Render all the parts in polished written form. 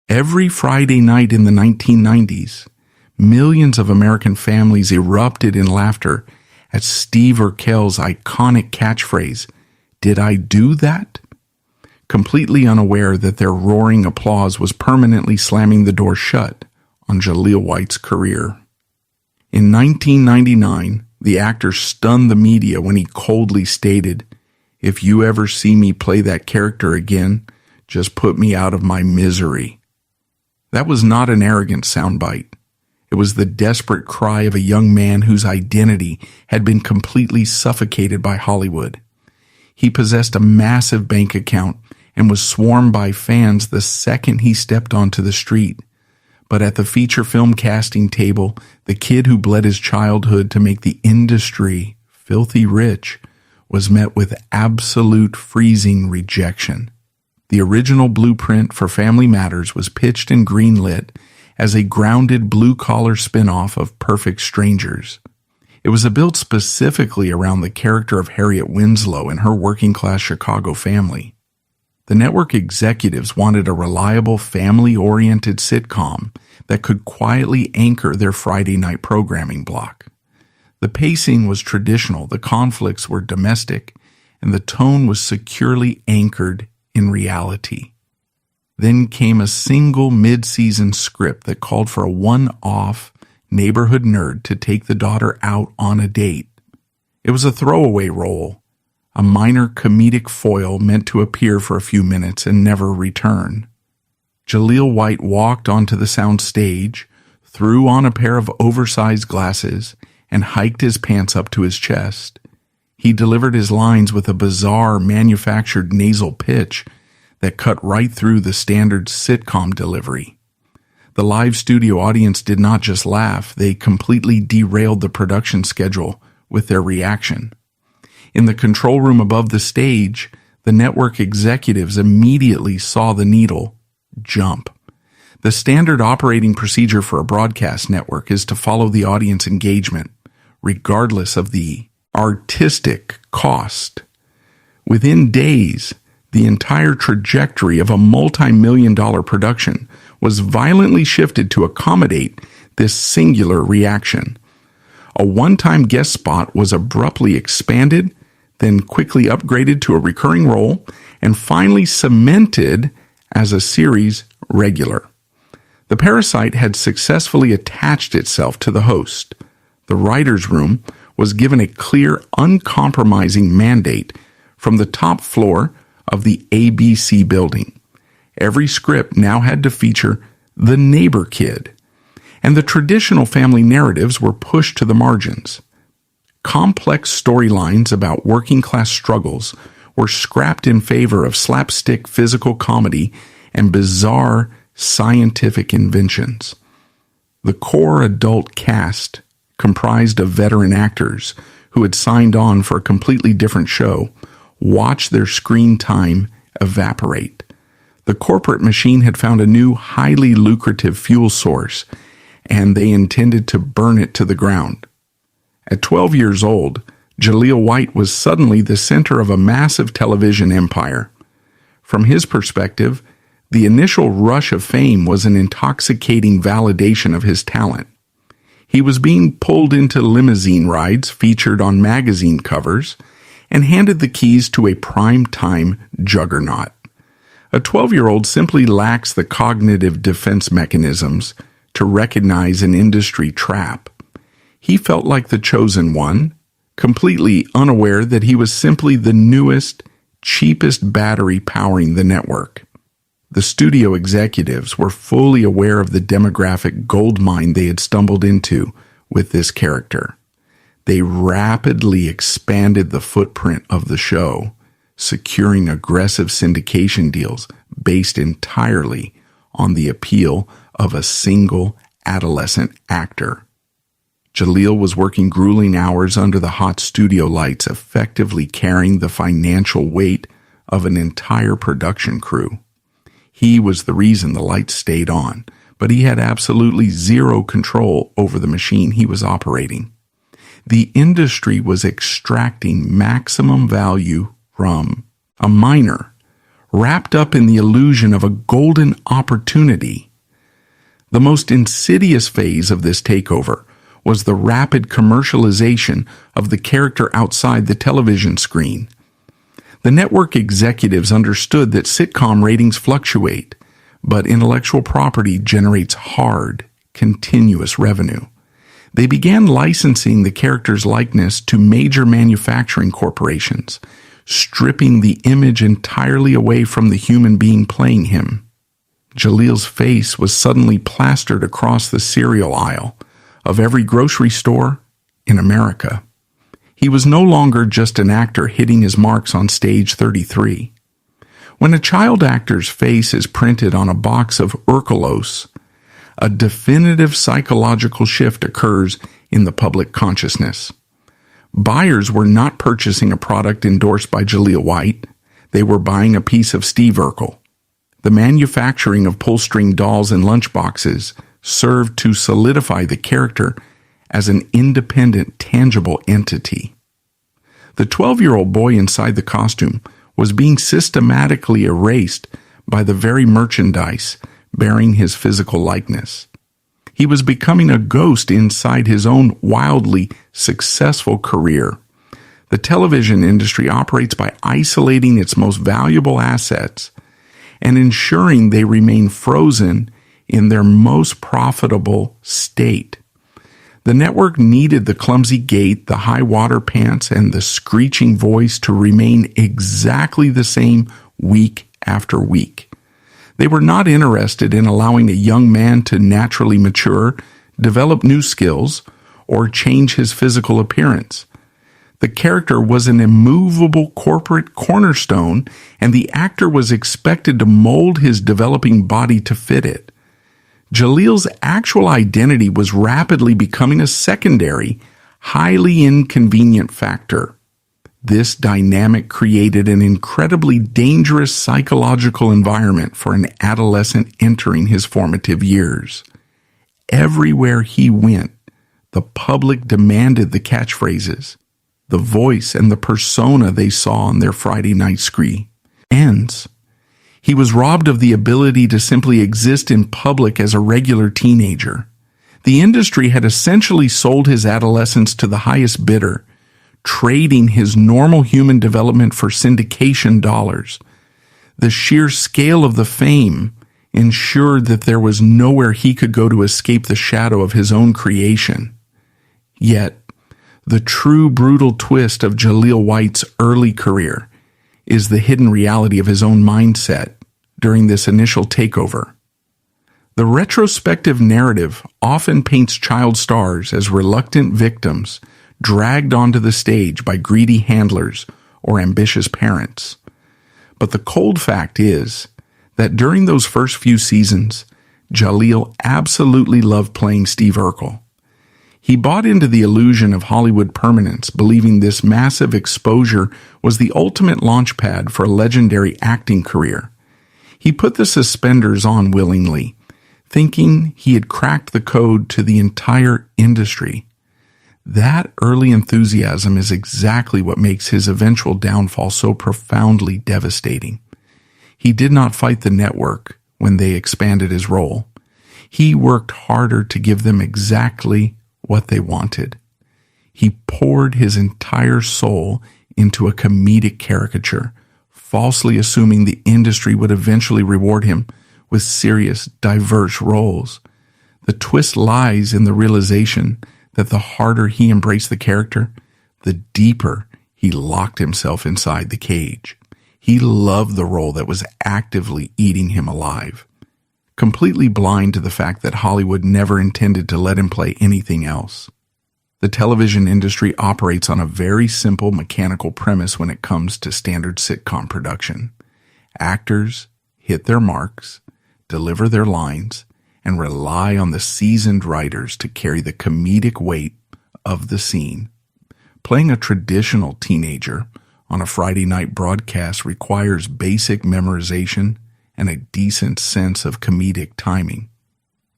Every Friday night in the 1990s, millions of American families erupted in laughter at Steve Urkel's iconic catchphrase, "Did I do that?" completely unaware that their roaring applause was permanently slamming the door shut on Jaleel White's career. In 1999, the actor stunned the media when he coldly stated, "If you ever see me play that character again, just put me out of my misery." That was not an arrogant soundbite. It was the desperate cry of a young man whose identity had been completely suffocated by Hollywood. He possessed a massive bank account and was swarmed by fans the second he stepped onto the street. But at the feature film casting table, the kid who bled his childhood to make the industry filthy rich was met with absolute freezing rejection. The original blueprint for Family Matters was pitched and greenlit as a grounded blue-collar spin-off of Perfect Strangers. It was built specifically around the character of Harriet Winslow and her working-class Chicago family. The network executives wanted a reliable, family-oriented sitcom that could quietly anchor their Friday night programming block. The pacing was traditional, the conflicts were domestic, and the tone was securely anchored in reality. Then came a single mid-season script that called for a one-off neighborhood nerd to take the daughter out on a date. It was a throwaway role, a minor comedic foil meant to appear for a few minutes and never return. Jaleel White walked onto the sound stage, threw on a pair of oversized glasses, and hiked his pants up to his chest. He delivered his lines with a bizarre manufactured nasal pitch that cut right through the standard sitcom delivery. The live studio audience did not just laugh, they completely derailed the production schedule with their reaction. In the control room above the stage, the network executives immediately saw the needle jump. The standard operating procedure for a broadcast network is to follow the audience engagement, regardless of the artistic cost. Within days, the entire trajectory of a multi-million-dollar production was violently shifted to accommodate this singular reaction. A one-time guest spot was abruptly expanded, then quickly upgraded to a recurring role, and finally cemented as a series regular. The parasite had successfully attached itself to the host. The writer's room was given a clear, uncompromising mandate from the top floor of the ABC building. Every script now had to feature the neighbor kid, and the traditional family narratives were pushed to the margins. Complex storylines about working-class struggles were scrapped in favor of slapstick physical comedy and bizarre scientific inventions. The core adult cast, comprised of veteran actors who had signed on for a completely different show, watched their screen time evaporate. The corporate machine had found a new, highly lucrative fuel source, and they intended to burn it to the ground. At 12 years old, Jaleel White was suddenly the center of a massive television empire. From his perspective, the initial rush of fame was an intoxicating validation of his talent. He was being pulled into limousine rides featured on magazine covers and handed the keys to a prime-time juggernaut. A 12-year-old simply lacks the cognitive defense mechanisms to recognize an industry trap. He felt like the chosen one, completely unaware that he was simply the newest, cheapest battery powering the network. The studio executives were fully aware of the demographic goldmine they had stumbled into with this character. They rapidly expanded the footprint of the show, securing aggressive syndication deals based entirely on the appeal of a single adolescent actor. Jaleel was working grueling hours under the hot studio lights, effectively carrying the financial weight of an entire production crew. He was the reason the lights stayed on, but he had absolutely zero control over the machine he was operating. The industry was extracting maximum value from a minor, wrapped up in the illusion of a golden opportunity. The most insidious phase of this takeover was the rapid commercialization of the character outside the television screen. The network executives understood that sitcom ratings fluctuate, but intellectual property generates hard, continuous revenue. They began licensing the character's likeness to major manufacturing corporations, stripping the image entirely away from the human being playing him. Jaleel's face was suddenly plastered across the cereal aisle of every grocery store in America. He was no longer just an actor hitting his marks on stage 33. When a child actor's face is printed on a box of Urkelos, a definitive psychological shift occurs in the public consciousness. Buyers were not purchasing a product endorsed by Jaleel White. They were buying a piece of Steve Urkel. The manufacturing of pull-string dolls and lunchboxes served to solidify the character as an independent, tangible entity. The 12-year-old boy inside the costume was being systematically erased by the very merchandise bearing his physical likeness. He was becoming a ghost inside his own wildly successful career. The television industry operates by isolating its most valuable assets and ensuring they remain frozen in their most profitable state. The network needed the clumsy gait, the high water pants, and the screeching voice to remain exactly the same week after week. They were not interested in allowing a young man to naturally mature, develop new skills, or change his physical appearance. The character was an immovable corporate cornerstone, and the actor was expected to mold his developing body to fit it. Jaleel's actual identity was rapidly becoming a secondary, highly inconvenient factor. This dynamic created an incredibly dangerous psychological environment for an adolescent entering his formative years. Everywhere he went, the public demanded the catchphrases, the voice and the persona they saw on their Friday night screen. He was robbed of the ability to simply exist in public as a regular teenager. The industry had essentially sold his adolescence to the highest bidder, trading his normal human development for syndication dollars. The sheer scale of the fame ensured that there was nowhere he could go to escape the shadow of his own creation. Yet, the true brutal twist of Jaleel White's early career is the hidden reality of his own mindset during this initial takeover. The retrospective narrative often paints child stars as reluctant victims dragged onto the stage by greedy handlers or ambitious parents. But the cold fact is that during those first few seasons, Jaleel absolutely loved playing Steve Urkel. He bought into the illusion of Hollywood permanence, believing this massive exposure was the ultimate launchpad for a legendary acting career. He put the suspenders on willingly, thinking he had cracked the code to the entire industry. That early enthusiasm is exactly what makes his eventual downfall so profoundly devastating. He did not fight the network when they expanded his role. He worked harder to give them exactly what they wanted. He poured his entire soul into a comedic caricature, falsely assuming the industry would eventually reward him with serious, diverse roles. The twist lies in the realization that the harder he embraced the character, the deeper he locked himself inside the cage. He loved the role that was actively eating him alive, completely blind to the fact that Hollywood never intended to let him play anything else. The television industry operates on a very simple mechanical premise when it comes to standard sitcom production. Actors hit their marks, deliver their lines, and rely on the seasoned writers to carry the comedic weight of the scene. Playing a traditional teenager on a Friday night broadcast requires basic memorization and a decent sense of comedic timing.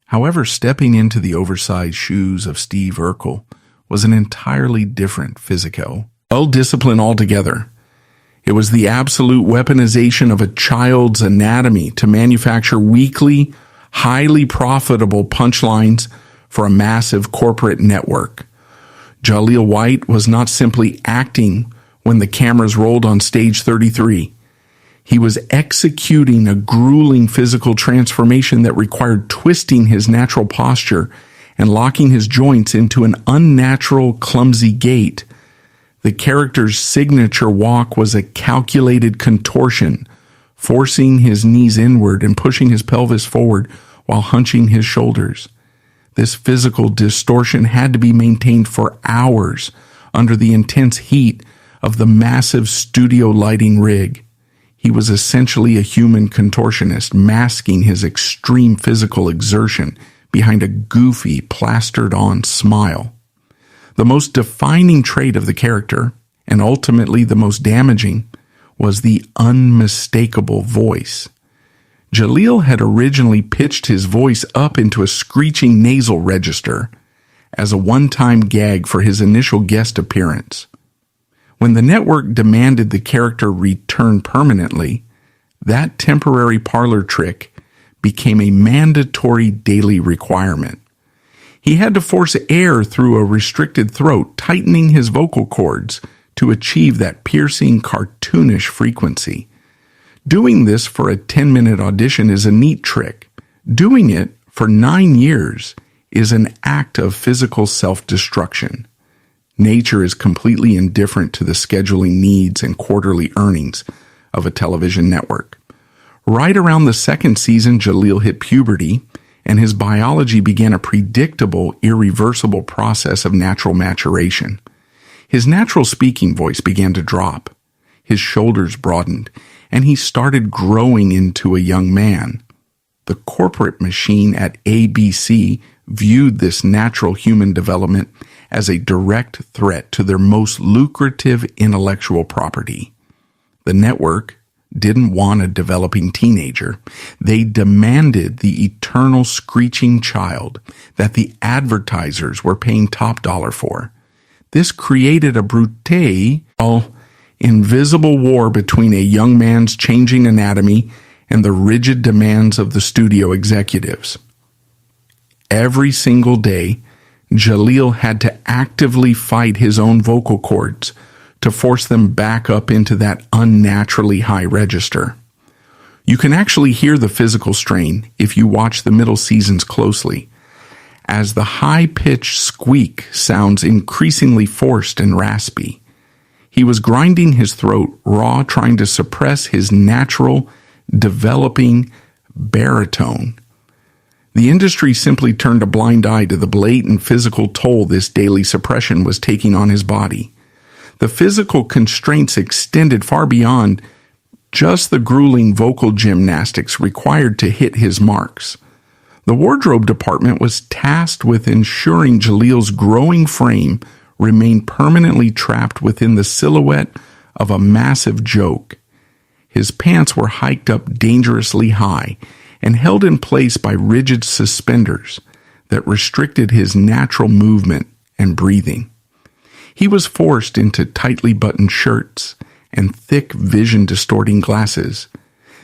However, stepping into the oversized shoes of Steve Urkel was an entirely different physical discipline altogether. It was the absolute weaponization of a child's anatomy to manufacture weekly, highly profitable punchlines for a massive corporate network. Jaleel White was not simply acting when the cameras rolled on stage 33. He was executing a grueling physical transformation that required twisting his natural posture and locking his joints into an unnatural, clumsy gait. The character's signature walk was a calculated contortion, forcing his knees inward and pushing his pelvis forward while hunching his shoulders. This physical distortion had to be maintained for hours under the intense heat of the massive studio lighting rig. He was essentially a human contortionist, masking his extreme physical exertion behind a goofy, plastered-on smile. The most defining trait of the character, and ultimately the most damaging, was the unmistakable voice. Jaleel had originally pitched his voice up into a screeching nasal register as a one-time gag for his initial guest appearance. When the network demanded the character return permanently, that temporary parlor trick became a mandatory daily requirement. He had to force air through a restricted throat, tightening his vocal cords to achieve that piercing, cartoonish frequency. Doing this for a 10-minute audition is a neat trick. Doing it for 9 years is an act of physical self-destruction. Nature is completely indifferent to the scheduling needs and quarterly earnings of a television network. Right around the second season, Jaleel hit puberty, and his biology began a predictable, irreversible process of natural maturation. His natural speaking voice began to drop. His shoulders broadened, and he started growing into a young man. The corporate machine at ABC viewed this natural human development as a direct threat to their most lucrative intellectual property. The network didn't want a developing teenager. They demanded the eternal screeching child that the advertisers were paying top dollar for. This created a brutal, invisible war between a young man's changing anatomy and the rigid demands of the studio executives. Every single day, Jaleel had to actively fight his own vocal cords to force them back up into that unnaturally high register. You can actually hear the physical strain if you watch the middle seasons closely, as the high-pitched squeak sounds increasingly forced and raspy. He was grinding his throat raw, trying to suppress his natural, developing baritone. The industry simply turned a blind eye to the blatant physical toll this daily suppression was taking on his body. The physical constraints extended far beyond just the grueling vocal gymnastics required to hit his marks. The wardrobe department was tasked with ensuring Jaleel's growing frame remained permanently trapped within the silhouette of a massive joke. His pants were hiked up dangerously high and held in place by rigid suspenders that restricted his natural movement and breathing. He was forced into tightly buttoned shirts and thick vision-distorting glasses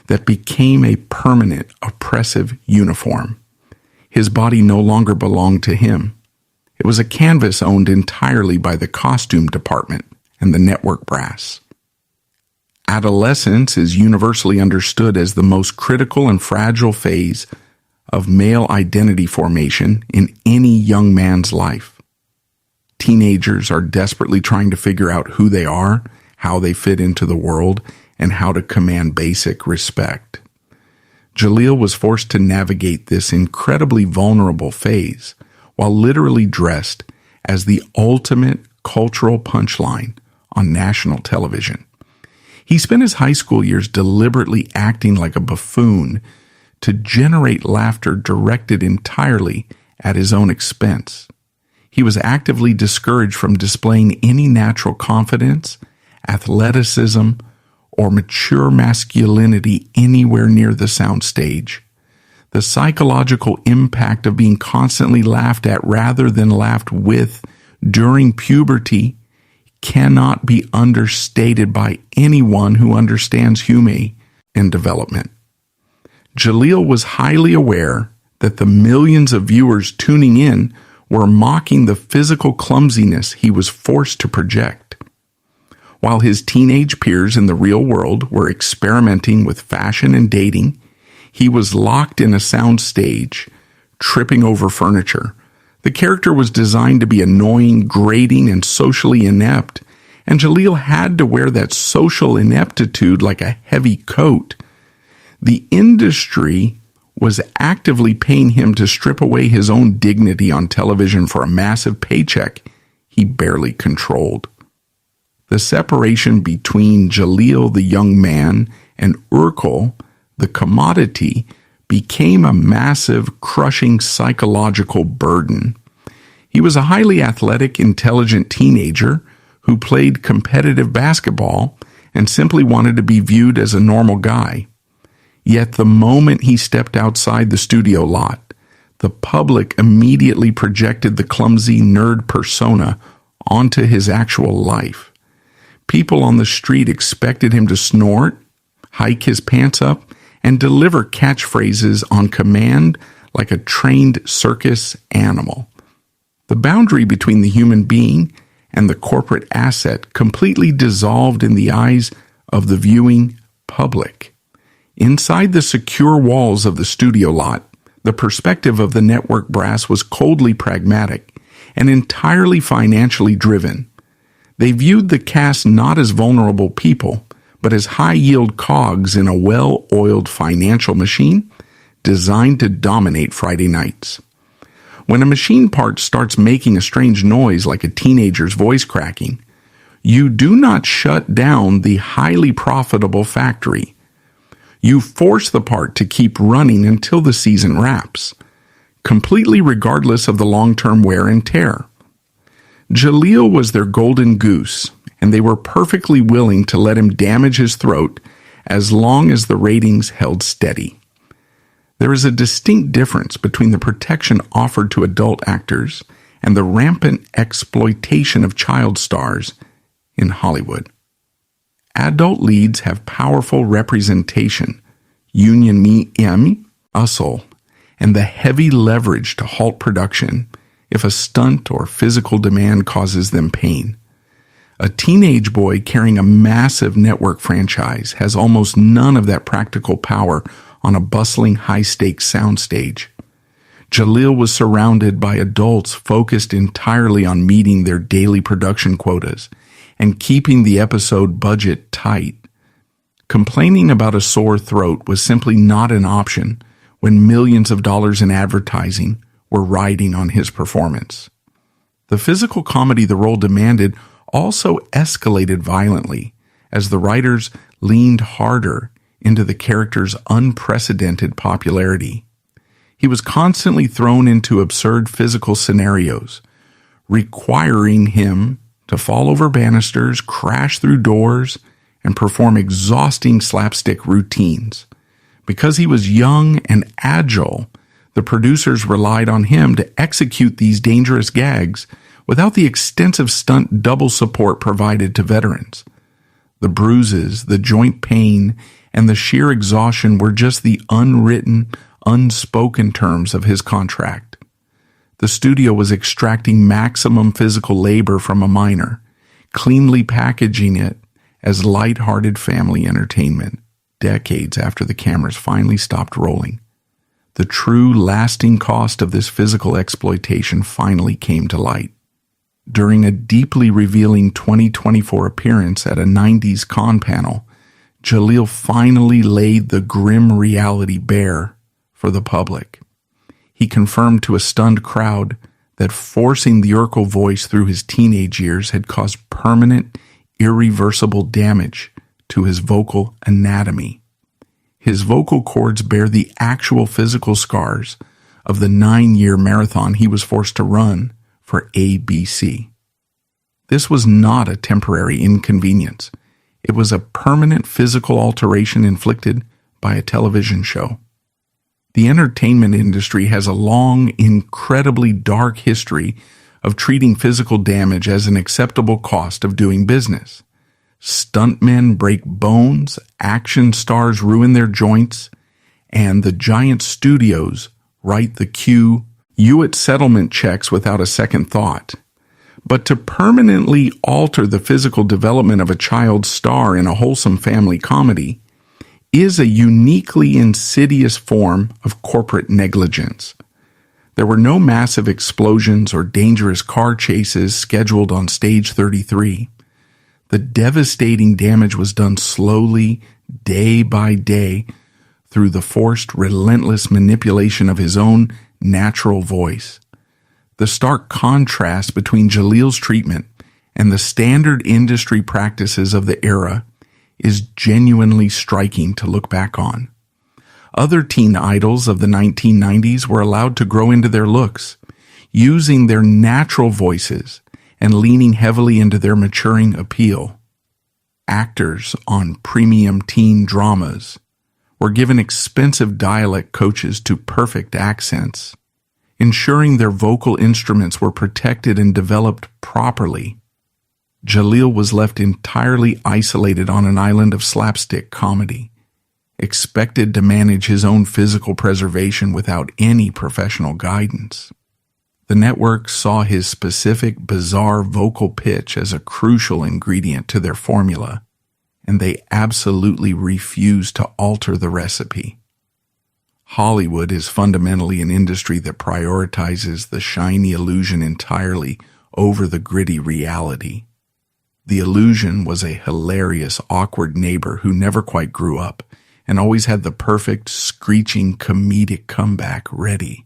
that became a permanent, oppressive uniform. His body no longer belonged to him. It was a canvas owned entirely by the costume department and the network brass. Adolescence is universally understood as the most critical and fragile phase of male identity formation in any young man's life. Teenagers are desperately trying to figure out who they are, how they fit into the world, and how to command basic respect. Jaleel was forced to navigate this incredibly vulnerable phase while literally dressed as the ultimate cultural punchline on national television. He spent his high school years deliberately acting like a buffoon to generate laughter directed entirely at his own expense. He was actively discouraged from displaying any natural confidence, athleticism, or mature masculinity anywhere near the soundstage. The psychological impact of being constantly laughed at rather than laughed with during puberty cannot be understated by anyone who understands human and development. Jaleel was highly aware that the millions of viewers tuning in were mocking the physical clumsiness he was forced to project. While his teenage peers in the real world were experimenting with fashion and dating, he was locked in a sound stage, tripping over furniture. The character was designed to be annoying, grating, and socially inept, and Jaleel had to wear that social ineptitude like a heavy coat. The industry was actively paying him to strip away his own dignity on television for a massive paycheck he barely controlled. The separation between Jaleel, the young man, and Urkel, the commodity, became a massive, crushing psychological burden. He was a highly athletic, intelligent teenager who played competitive basketball and simply wanted to be viewed as a normal guy. Yet the moment he stepped outside the studio lot, the public immediately projected the clumsy nerd persona onto his actual life. People on the street expected him to snort, hike his pants up, and deliver catchphrases on command like a trained circus animal. The boundary between the human being and the corporate asset completely dissolved in the eyes of the viewing public. Inside the secure walls of the studio lot, the perspective of the network brass was coldly pragmatic and entirely financially driven. They viewed the cast not as vulnerable people, but as high-yield cogs in a well-oiled financial machine designed to dominate Friday nights. When a machine part starts making a strange noise like a teenager's voice cracking, you do not shut down the highly profitable factory. You force the part to keep running until the season wraps, completely regardless of the long-term wear and tear. Jaleel was their golden goose, and they were perfectly willing to let him damage his throat as long as the ratings held steady. There is a distinct difference between the protection offered to adult actors and the rampant exploitation of child stars in Hollywood. Adult leads have powerful representation, muscle, and the heavy leverage to halt production if a stunt or physical demand causes them pain. A teenage boy carrying a massive network franchise has almost none of that practical power on a bustling high-stakes soundstage. Jaleel was surrounded by adults focused entirely on meeting their daily production quotas and keeping the episode budget tight. Complaining about a sore throat was simply not an option when millions of dollars in advertising were riding on his performance. The physical comedy the role demanded also escalated violently as the writers leaned harder into the character's unprecedented popularity. He was constantly thrown into absurd physical scenarios, requiring him to fall over banisters, crash through doors, and perform exhausting slapstick routines. Because he was young and agile, the producers relied on him to execute these dangerous gags without the extensive stunt double support provided to veterans. The bruises, the joint pain, and the sheer exhaustion were just the unwritten, unspoken terms of his contract. The studio was extracting maximum physical labor from a minor, cleanly packaging it as light-hearted family entertainment, decades after the cameras finally stopped rolling. The true, lasting cost of this physical exploitation finally came to light. During a deeply revealing 2024 appearance at a 90s con panel, Jaleel finally laid the grim reality bare for the public. He confirmed to a stunned crowd that forcing the Urkel voice through his teenage years had caused permanent, irreversible damage to his vocal anatomy. His vocal cords bear the actual physical scars of the 9-year marathon he was forced to run for ABC. This was not a temporary inconvenience. It was a permanent physical alteration inflicted by a television show. The entertainment industry has a long, incredibly dark history of treating physical damage as an acceptable cost of doing business. Stuntmen break bones, action stars ruin their joints, and the giant studios write the Hewitt settlement checks without a second thought. But to permanently alter the physical development of a child star in a wholesome family comedy is a uniquely insidious form of corporate negligence. There were no massive explosions or dangerous car chases scheduled on stage 33. The devastating damage was done slowly, day by day, through the forced, relentless manipulation of his own natural voice. The stark contrast between Jaleel's treatment and the standard industry practices of the era is genuinely striking to look back on. Other teen idols of the 1990s were allowed to grow into their looks, using their natural voices and leaning heavily into their maturing appeal. Actors on premium teen dramas were given expensive dialect coaches to perfect accents, ensuring their vocal instruments were protected and developed properly. Jaleel was left entirely isolated on an island of slapstick comedy, expected to manage his own physical preservation without any professional guidance. The network saw his specific, bizarre vocal pitch as a crucial ingredient to their formula, and they absolutely refused to alter the recipe. Hollywood is fundamentally an industry that prioritizes the shiny illusion entirely over the gritty reality. The illusion was a hilarious, awkward neighbor who never quite grew up and always had the perfect, screeching, comedic comeback ready.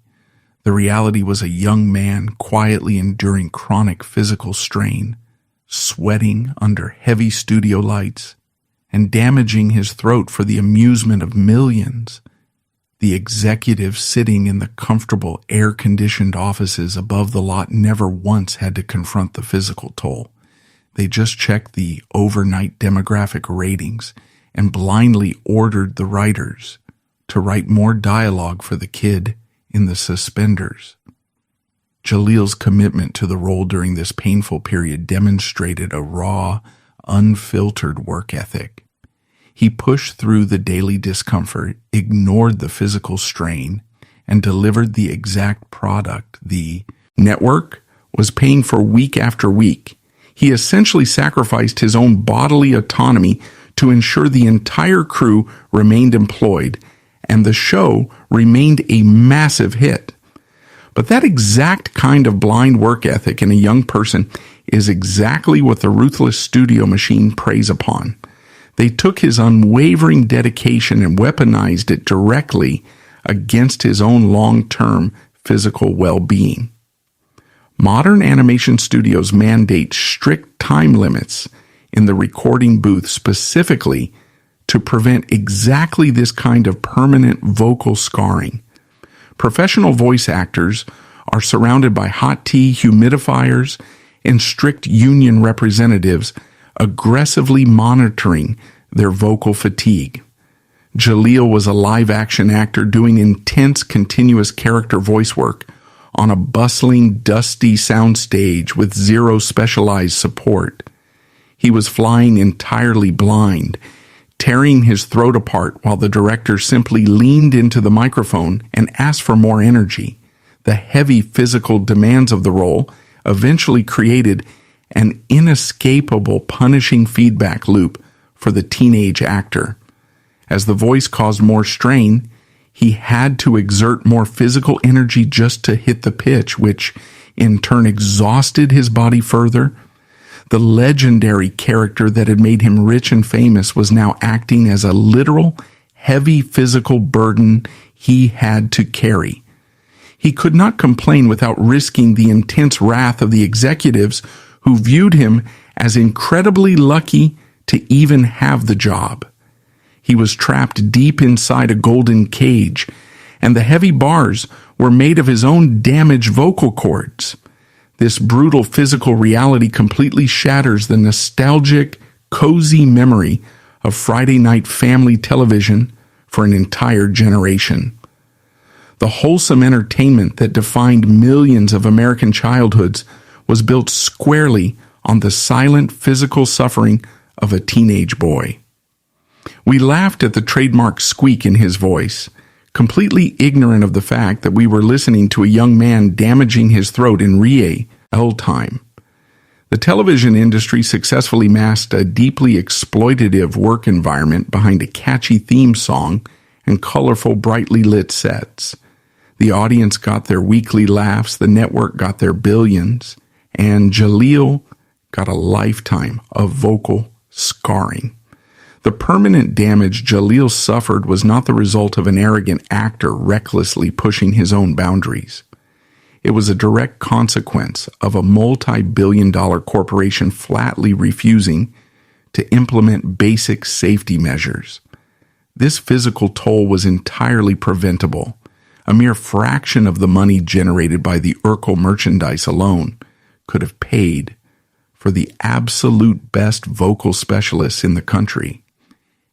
The reality was a young man quietly enduring chronic physical strain, sweating under heavy studio lights, and damaging his throat for the amusement of millions. The executives sitting in the comfortable, air-conditioned offices above the lot never once had to confront the physical toll. They just checked the overnight demographic ratings and blindly ordered the writers to write more dialogue for the kid in the suspenders. Jaleel's commitment to the role during this painful period demonstrated a raw, unfiltered work ethic. He pushed through the daily discomfort, ignored the physical strain, and delivered the exact product the network was paying for week after week. He essentially sacrificed his own bodily autonomy to ensure the entire crew remained employed, and the show remained a massive hit. But that exact kind of blind work ethic in a young person is exactly what the ruthless studio machine preys upon. They took his unwavering dedication and weaponized it directly against his own long-term physical well-being. Modern animation studios mandate strict time limits in the recording booth specifically to prevent exactly this kind of permanent vocal scarring. Professional voice actors are surrounded by hot tea humidifiers and strict union representatives aggressively monitoring their vocal fatigue. Jaleel was a live-action actor doing intense, continuous character voice work on a bustling, dusty soundstage with zero specialized support. He was flying entirely blind, tearing his throat apart while the director simply leaned into the microphone and asked for more energy. The heavy physical demands of the role eventually created an inescapable, punishing feedback loop for the teenage actor. As the voice caused more strain, he had to exert more physical energy just to hit the pitch, which in turn exhausted his body further. The legendary character that had made him rich and famous was now acting as a literal, heavy physical burden he had to carry. He could not complain without risking the intense wrath of the executives who viewed him as incredibly lucky to even have the job. He was trapped deep inside a golden cage, and the heavy bars were made of his own damaged vocal cords. This brutal physical reality completely shatters the nostalgic, cozy memory of Friday night family television for an entire generation. The wholesome entertainment that defined millions of American childhoods was built squarely on the silent physical suffering of a teenage boy. We laughed at the trademark squeak in his voice, completely ignorant of the fact that we were listening to a young man damaging his throat in real time. The television industry successfully masked a deeply exploitative work environment behind a catchy theme song and colorful, brightly lit sets. The audience got their weekly laughs, the network got their billions, and Jaleel got a lifetime of vocal scarring. The permanent damage Jaleel suffered was not the result of an arrogant actor recklessly pushing his own boundaries. It was a direct consequence of a multi-billion-dollar corporation flatly refusing to implement basic safety measures. This physical toll was entirely preventable. A mere fraction of the money generated by the Urkel merchandise alone could have paid for the absolute best vocal specialists in the country.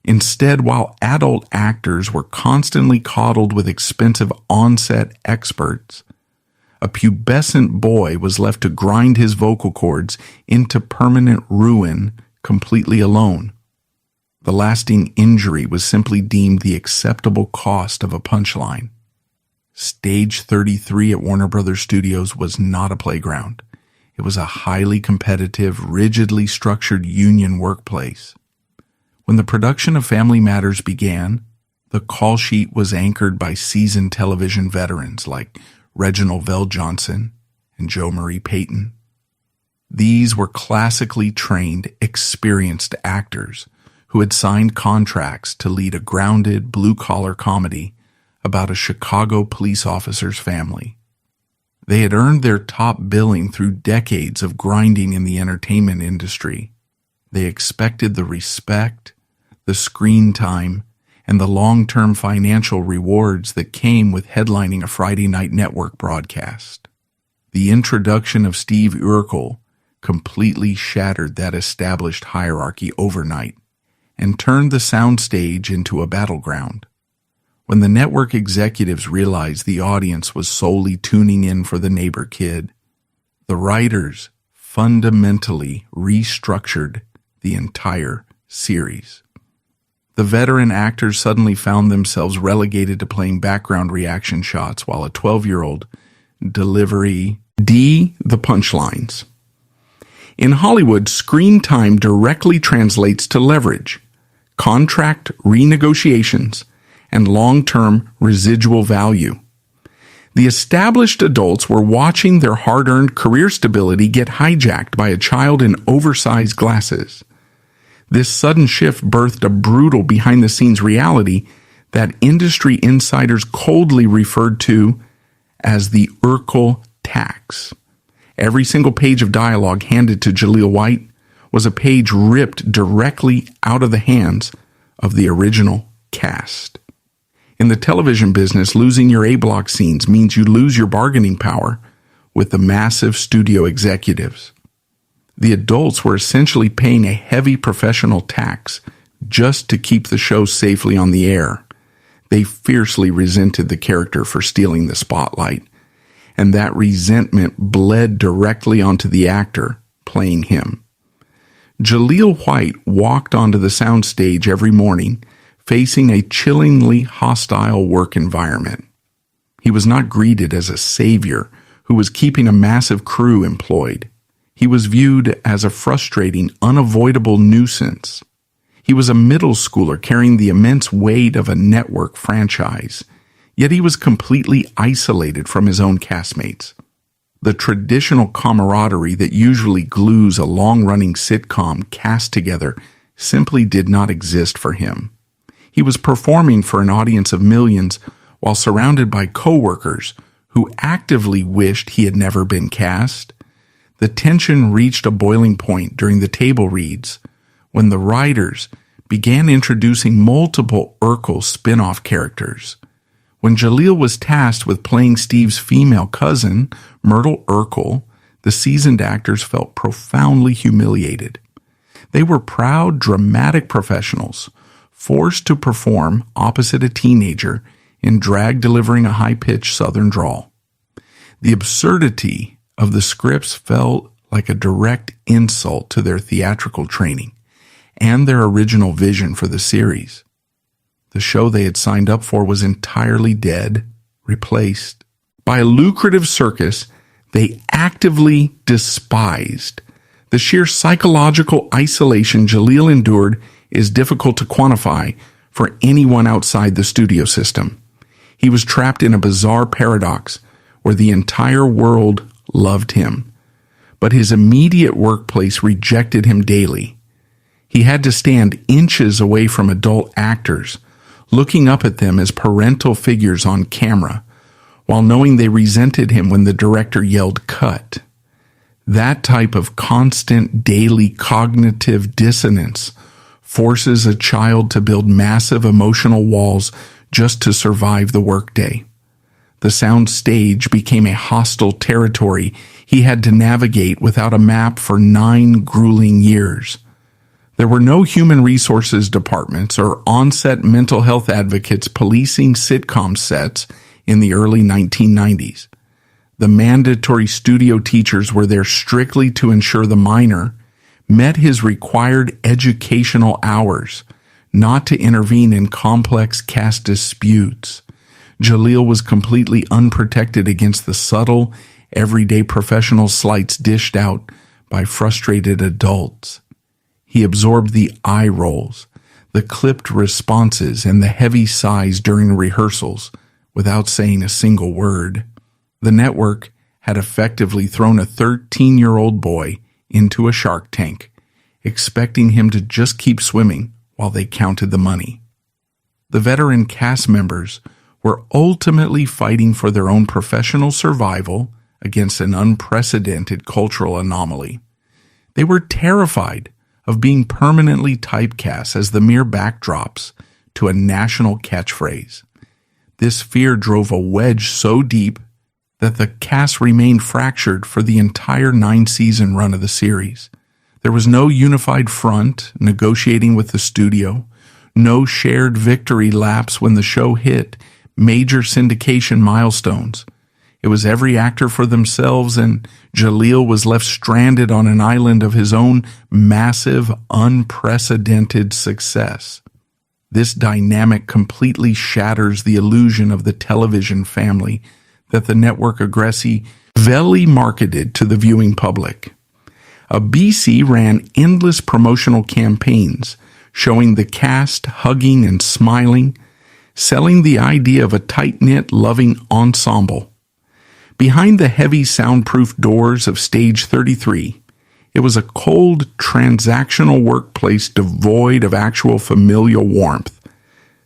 Instead, while adult actors were constantly coddled with expensive on-set experts, a pubescent boy was left to grind his vocal cords into permanent ruin completely alone. The lasting injury was simply deemed the acceptable cost of a punchline. Stage 33 at Warner Brothers Studios was not a playground. It was a highly competitive, rigidly structured union workplace. When the production of Family Matters began, the call sheet was anchored by seasoned television veterans like Reginald VelJohnson and Joe Marie Payton. These were classically trained, experienced actors who had signed contracts to lead a grounded, blue-collar comedy about a Chicago police officer's family. They had earned their top billing through decades of grinding in the entertainment industry. They expected the respect, the screen time, and the long-term financial rewards that came with headlining a Friday night network broadcast. The introduction of Steve Urkel completely shattered that established hierarchy overnight and turned the soundstage into a battleground. When the network executives realized the audience was solely tuning in for the neighbor kid, the writers fundamentally restructured the entire series. The veteran actors suddenly found themselves relegated to playing background reaction shots while a 12-year-old delivery the punchlines. In Hollywood, screen time directly translates to leverage, contract renegotiations, and long-term residual value. The established adults were watching their hard-earned career stability get hijacked by a child in oversized glasses. This sudden shift birthed a brutal behind-the-scenes reality that industry insiders coldly referred to as the Urkel tax. Every single page of dialogue handed to Jaleel White was a page ripped directly out of the hands of the original cast. In the television business, losing your A-block scenes means you lose your bargaining power with the massive studio executives. The adults were essentially paying a heavy professional tax just to keep the show safely on the air. They fiercely resented the character for stealing the spotlight, and that resentment bled directly onto the actor playing him. Jaleel White walked onto the soundstage every morning facing a chillingly hostile work environment. He was not greeted as a savior who was keeping a massive crew employed. He was viewed as a frustrating, unavoidable nuisance. He was a middle schooler carrying the immense weight of a network franchise, yet he was completely isolated from his own castmates. The traditional camaraderie that usually glues a long-running sitcom cast together simply did not exist for him. He was performing for an audience of millions while surrounded by coworkers who actively wished he had never been cast. The tension reached a boiling point during the table reads when the writers began introducing multiple Urkel spin-off characters. When Jaleel was tasked with playing Steve's female cousin, Myrtle Urkel, the seasoned actors felt profoundly humiliated. They were proud, dramatic professionals, forced to perform opposite a teenager in drag delivering a high-pitched southern drawl. The absurdity of the scripts felt like a direct insult to their theatrical training and their original vision for the series. The show they had signed up for was entirely dead, replaced by a lucrative circus they actively despised. The sheer psychological isolation Jaleel endured is difficult to quantify for anyone outside the studio system. He was trapped in a bizarre paradox where the entire world loved him, but his immediate workplace rejected him daily. He had to stand inches away from adult actors, looking up at them as parental figures on camera, while knowing they resented him when the director yelled "cut." That type of constant daily cognitive dissonance forces a child to build massive emotional walls just to survive the workday. The sound stage became a hostile territory he had to navigate without a map for 9 grueling years. There were no human resources departments or on-set mental health advocates policing sitcom sets in the early 1990s. The mandatory studio teachers were there strictly to ensure the minor met his required educational hours, not to intervene in complex cast disputes. Jaleel was completely unprotected against the subtle, everyday professional slights dished out by frustrated adults. He absorbed the eye rolls, the clipped responses, and the heavy sighs during rehearsals without saying a single word. The network had effectively thrown a 13-year-old boy into a shark tank, expecting him to just keep swimming while they counted the money. The veteran cast members were ultimately fighting for their own professional survival against an unprecedented cultural anomaly. They were terrified of being permanently typecast as the mere backdrops to a national catchphrase. This fear drove a wedge so deep that the cast remained fractured for the entire 9-season run of the series. There was no unified front negotiating with the studio, no shared victory laps when the show hit major syndication milestones. It was every actor for themselves, and Jaleel was left stranded on an island of his own massive, unprecedented success. This dynamic completely shatters the illusion of the television family that the network aggressively marketed to the viewing public. A BC ran endless promotional campaigns showing the cast hugging and smiling, selling the idea of a tight-knit, loving ensemble. Behind the heavy soundproof doors of Stage 33, it was a cold, transactional workplace devoid of actual familial warmth.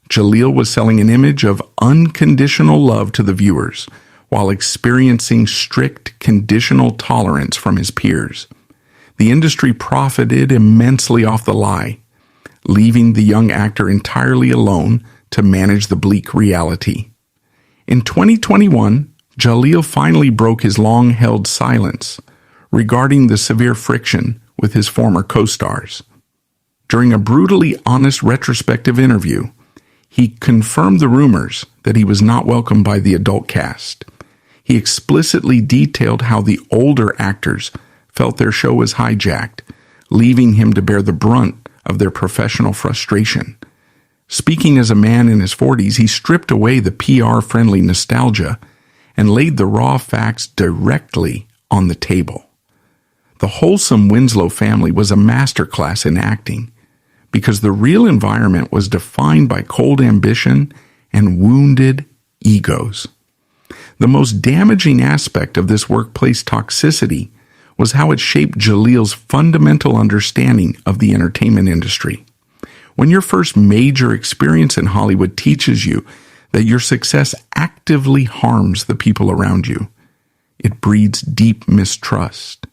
Jaleel was selling an image of unconditional love to the viewers, while experiencing strict conditional tolerance from his peers. The industry profited immensely off the lie, leaving the young actor entirely alone to manage the bleak reality. In 2021, Jaleel finally broke his long-held silence regarding the severe friction with his former co-stars. During a brutally honest retrospective interview, he confirmed the rumors that he was not welcomed by the adult cast. He explicitly detailed how the older actors felt their show was hijacked, leaving him to bear the brunt of their professional frustration. Speaking as a man in his 40s, he stripped away the PR-friendly nostalgia and laid the raw facts directly on the table. The wholesome Winslow family was a masterclass in acting because the real environment was defined by cold ambition and wounded egos. The most damaging aspect of this workplace toxicity was how it shaped Jaleel's fundamental understanding of the entertainment industry. When your first major experience in Hollywood teaches you that your success actively harms the people around you, it breeds deep mistrust.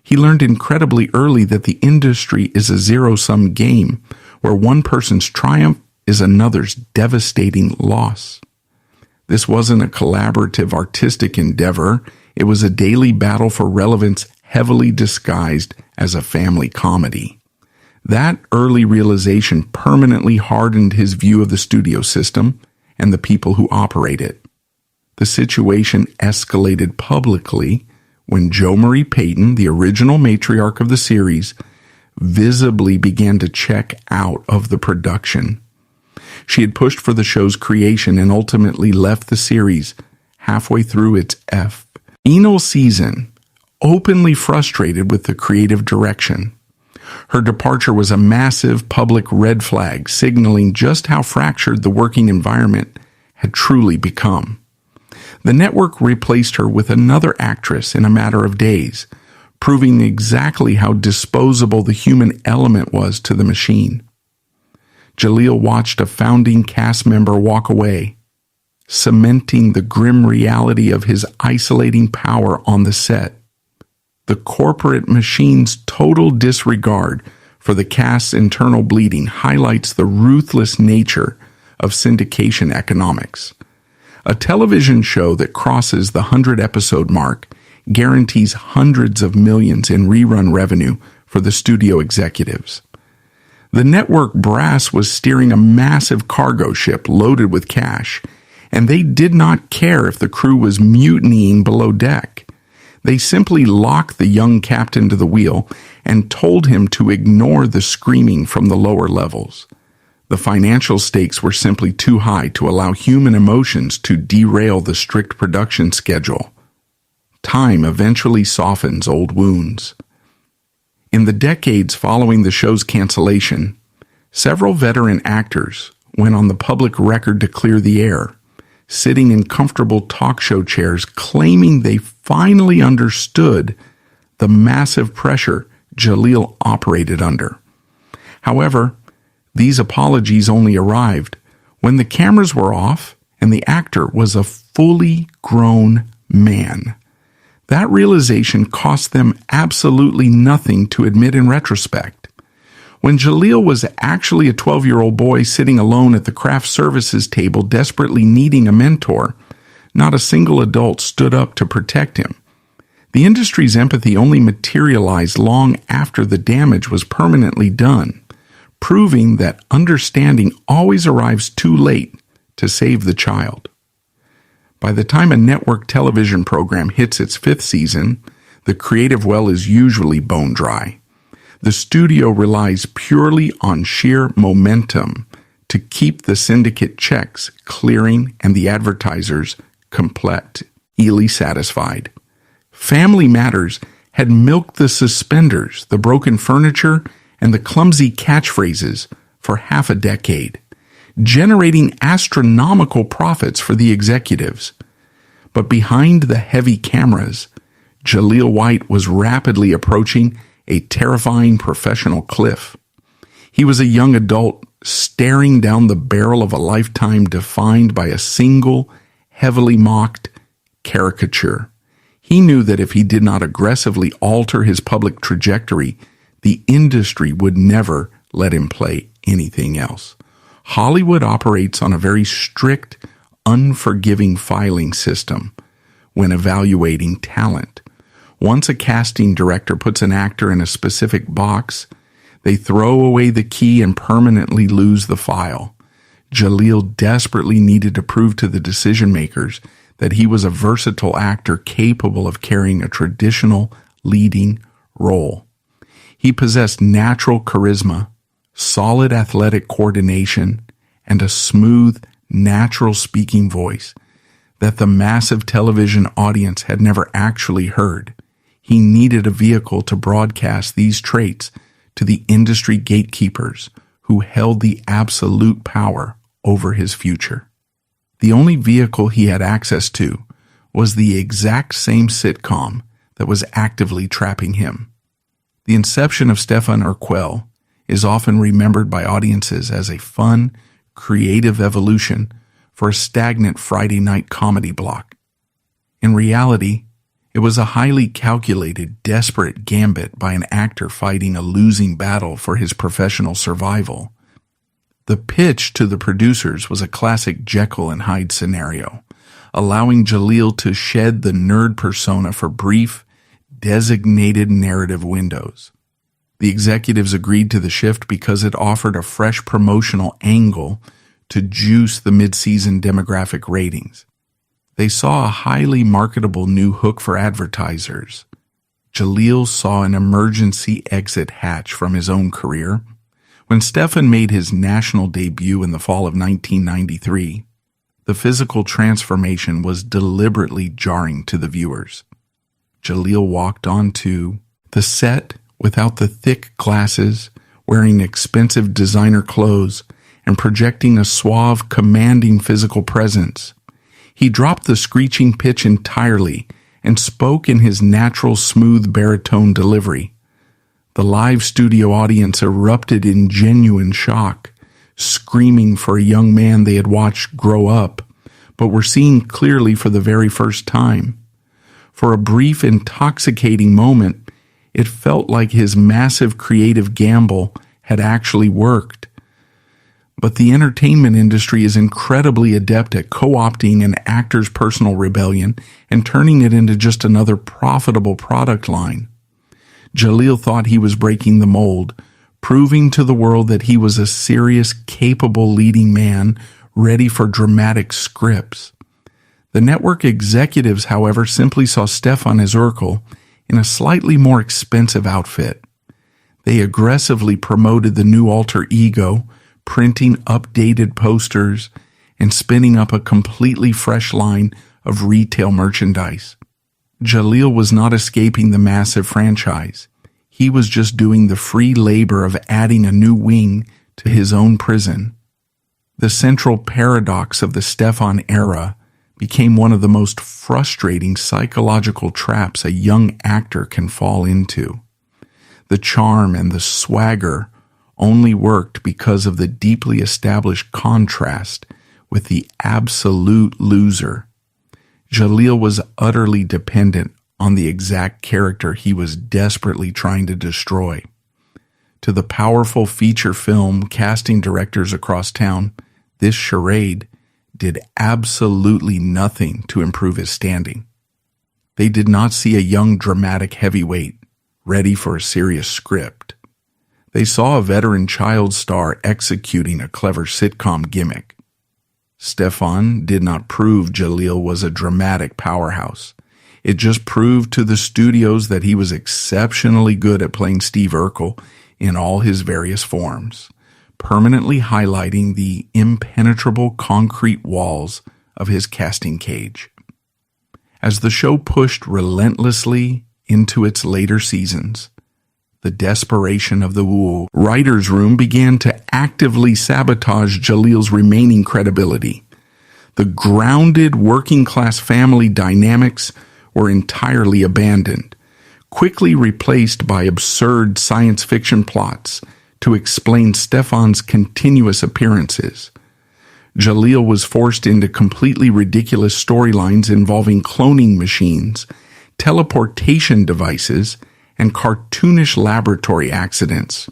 He learned incredibly early that the industry is a zero-sum game where one person's triumph is another's devastating loss. This wasn't a collaborative artistic endeavor. It was a daily battle for relevance heavily disguised as a family comedy. That early realization permanently hardened his view of the studio system and the people who operate it. The situation escalated publicly when Jo Marie Payton, the original matriarch of the series, visibly began to check out of the production. She had pushed for the show's creation and ultimately left the series halfway through its final season, openly frustrated with the creative direction. Her departure was a massive public red flag, signaling just how fractured the working environment had truly become. The network replaced her with another actress in a matter of days, proving exactly how disposable the human element was to the machine. Jaleel watched a founding cast member walk away, cementing the grim reality of his isolating power on the set. The corporate machine's total disregard for the cast's internal bleeding highlights the ruthless nature of syndication economics. A television show that crosses the 100-episode mark guarantees hundreds of millions in rerun revenue for the studio executives. The network brass was steering a massive cargo ship loaded with cash, and they did not care if the crew was mutinying below deck. They simply locked the young captain to the wheel and told him to ignore the screaming from the lower levels. The financial stakes were simply too high to allow human emotions to derail the strict production schedule. Time eventually softens old wounds. In the decades following the show's cancellation, several veteran actors went on the public record to clear the air, sitting in comfortable talk show chairs claiming they finally understood the massive pressure Jaleel operated under. However, these apologies only arrived when the cameras were off and the actor was a fully grown man. That realization cost them absolutely nothing to admit in retrospect. When Jaleel was actually a 12-year-old boy sitting alone at the craft services table desperately needing a mentor, not a single adult stood up to protect him. The industry's empathy only materialized long after the damage was permanently done, proving that understanding always arrives too late to save the child. By the time a network television program hits its 5th season, the creative well is usually bone dry. The studio relies purely on sheer momentum to keep the syndicate checks clearing and the advertisers completely satisfied. Family Matters had milked the suspenders, the broken furniture, and the clumsy catchphrases for half a decade, generating astronomical profits for the executives. But behind the heavy cameras, Jaleel White was rapidly approaching a terrifying professional cliff. He was a young adult staring down the barrel of a lifetime defined by a single, heavily mocked caricature. He knew that if he did not aggressively alter his public trajectory, the industry would never let him play anything else. Hollywood operates on a very strict, unforgiving filing system when evaluating talent. Once a casting director puts an actor in a specific box, they throw away the key and permanently lose the file. Jaleel desperately needed to prove to the decision makers that he was a versatile actor capable of carrying a traditional leading role. He possessed natural charisma, solid athletic coordination, and a smooth, natural speaking voice that the massive television audience had never actually heard. He needed a vehicle to broadcast these traits to the industry gatekeepers who held the absolute power over his future. The only vehicle he had access to was the exact same sitcom that was actively trapping him. The inception of Stefan Urquel is often remembered by audiences as a fun, creative evolution for a stagnant Friday night comedy block. In reality, it was a highly calculated, desperate gambit by an actor fighting a losing battle for his professional survival. The pitch to the producers was a classic Jekyll and Hyde scenario, allowing Jaleel to shed the nerd persona for brief, designated narrative windows. The executives agreed to the shift because it offered a fresh promotional angle to juice the mid-season demographic ratings. They saw a highly marketable new hook for advertisers. Jaleel saw an emergency exit hatch from his own career. When Stefan made his national debut in the fall of 1993, the physical transformation was deliberately jarring to the viewers. Jaleel walked onto the set without the thick glasses, wearing expensive designer clothes, and projecting a suave, commanding physical presence. He dropped the screeching pitch entirely and spoke in his natural, smooth baritone delivery. The live studio audience erupted in genuine shock, screaming for a young man they had watched grow up, but were seeing clearly for the very first time. For a brief, intoxicating moment, it felt like his massive creative gamble had actually worked. But the entertainment industry is incredibly adept at co-opting an actor's personal rebellion and turning it into just another profitable product line. Jaleel thought he was breaking the mold, proving to the world that he was a serious, capable leading man ready for dramatic scripts. The network executives, however, simply saw Stefan Urquel in a slightly more expensive outfit. They aggressively promoted the new alter ego, printing updated posters and spinning up a completely fresh line of retail merchandise. Jaleel was not escaping the massive franchise. He was just doing the free labor of adding a new wing to his own prison. The central paradox of the Stefan era became one of the most frustrating psychological traps a young actor can fall into. The charm and the swagger only worked because of the deeply established contrast with the absolute loser. Jaleel was utterly dependent on the exact character he was desperately trying to destroy. To the powerful feature film casting directors across town, this charade did absolutely nothing to improve his standing. They did not see a young dramatic heavyweight ready for a serious script. They saw a veteran child star executing a clever sitcom gimmick. Stefan did not prove Jaleel was a dramatic powerhouse. It just proved to the studios that he was exceptionally good at playing Steve Urkel in all his various forms, permanently highlighting the impenetrable concrete walls of his casting cage. As the show pushed relentlessly into its later seasons, the desperation of the writer's room began to actively sabotage Jaleel's remaining credibility. The grounded working-class family dynamics were entirely abandoned, quickly replaced by absurd science fiction plots to explain Stefan's continuous appearances. Jaleel was forced into completely ridiculous storylines involving cloning machines, teleportation devices, and cartoonish laboratory accidents.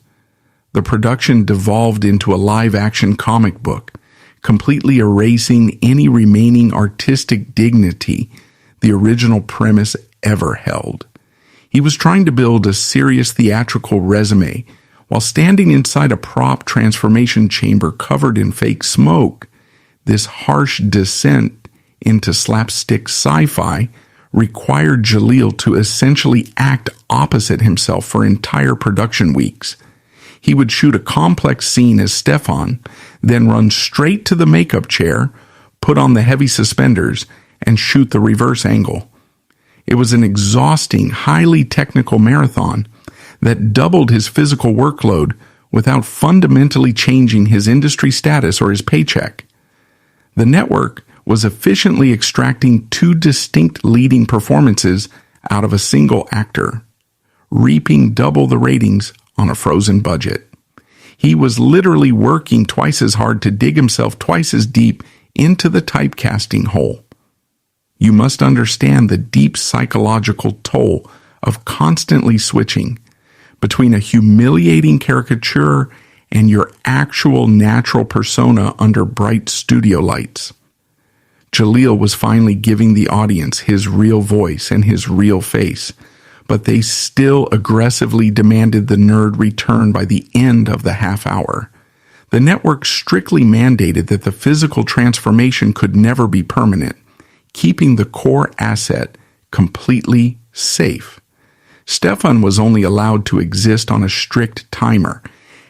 The production devolved into a live-action comic book, completely erasing any remaining artistic dignity the original premise ever held. He was trying to build a serious theatrical resume while standing inside a prop transformation chamber covered in fake smoke. This harsh descent into slapstick sci-fi required Jaleel to essentially act opposite himself for entire production weeks. He would shoot a complex scene as Stefan, then run straight to the makeup chair, put on the heavy suspenders, and shoot the reverse angle. It was an exhausting, highly technical marathon that doubled his physical workload without fundamentally changing his industry status or his paycheck. The network was efficiently extracting two distinct leading performances out of a single actor, reaping double the ratings on a frozen budget. He was literally working twice as hard to dig himself twice as deep into the typecasting hole. You must understand the deep psychological toll of constantly switching between a humiliating caricature and your actual natural persona under bright studio lights. Jaleel was finally giving the audience his real voice and his real face, but they still aggressively demanded the nerd return by the end of the half hour. The network strictly mandated that the physical transformation could never be permanent. keeping the core asset completely safe. Stefan was only allowed to exist on a strict timer,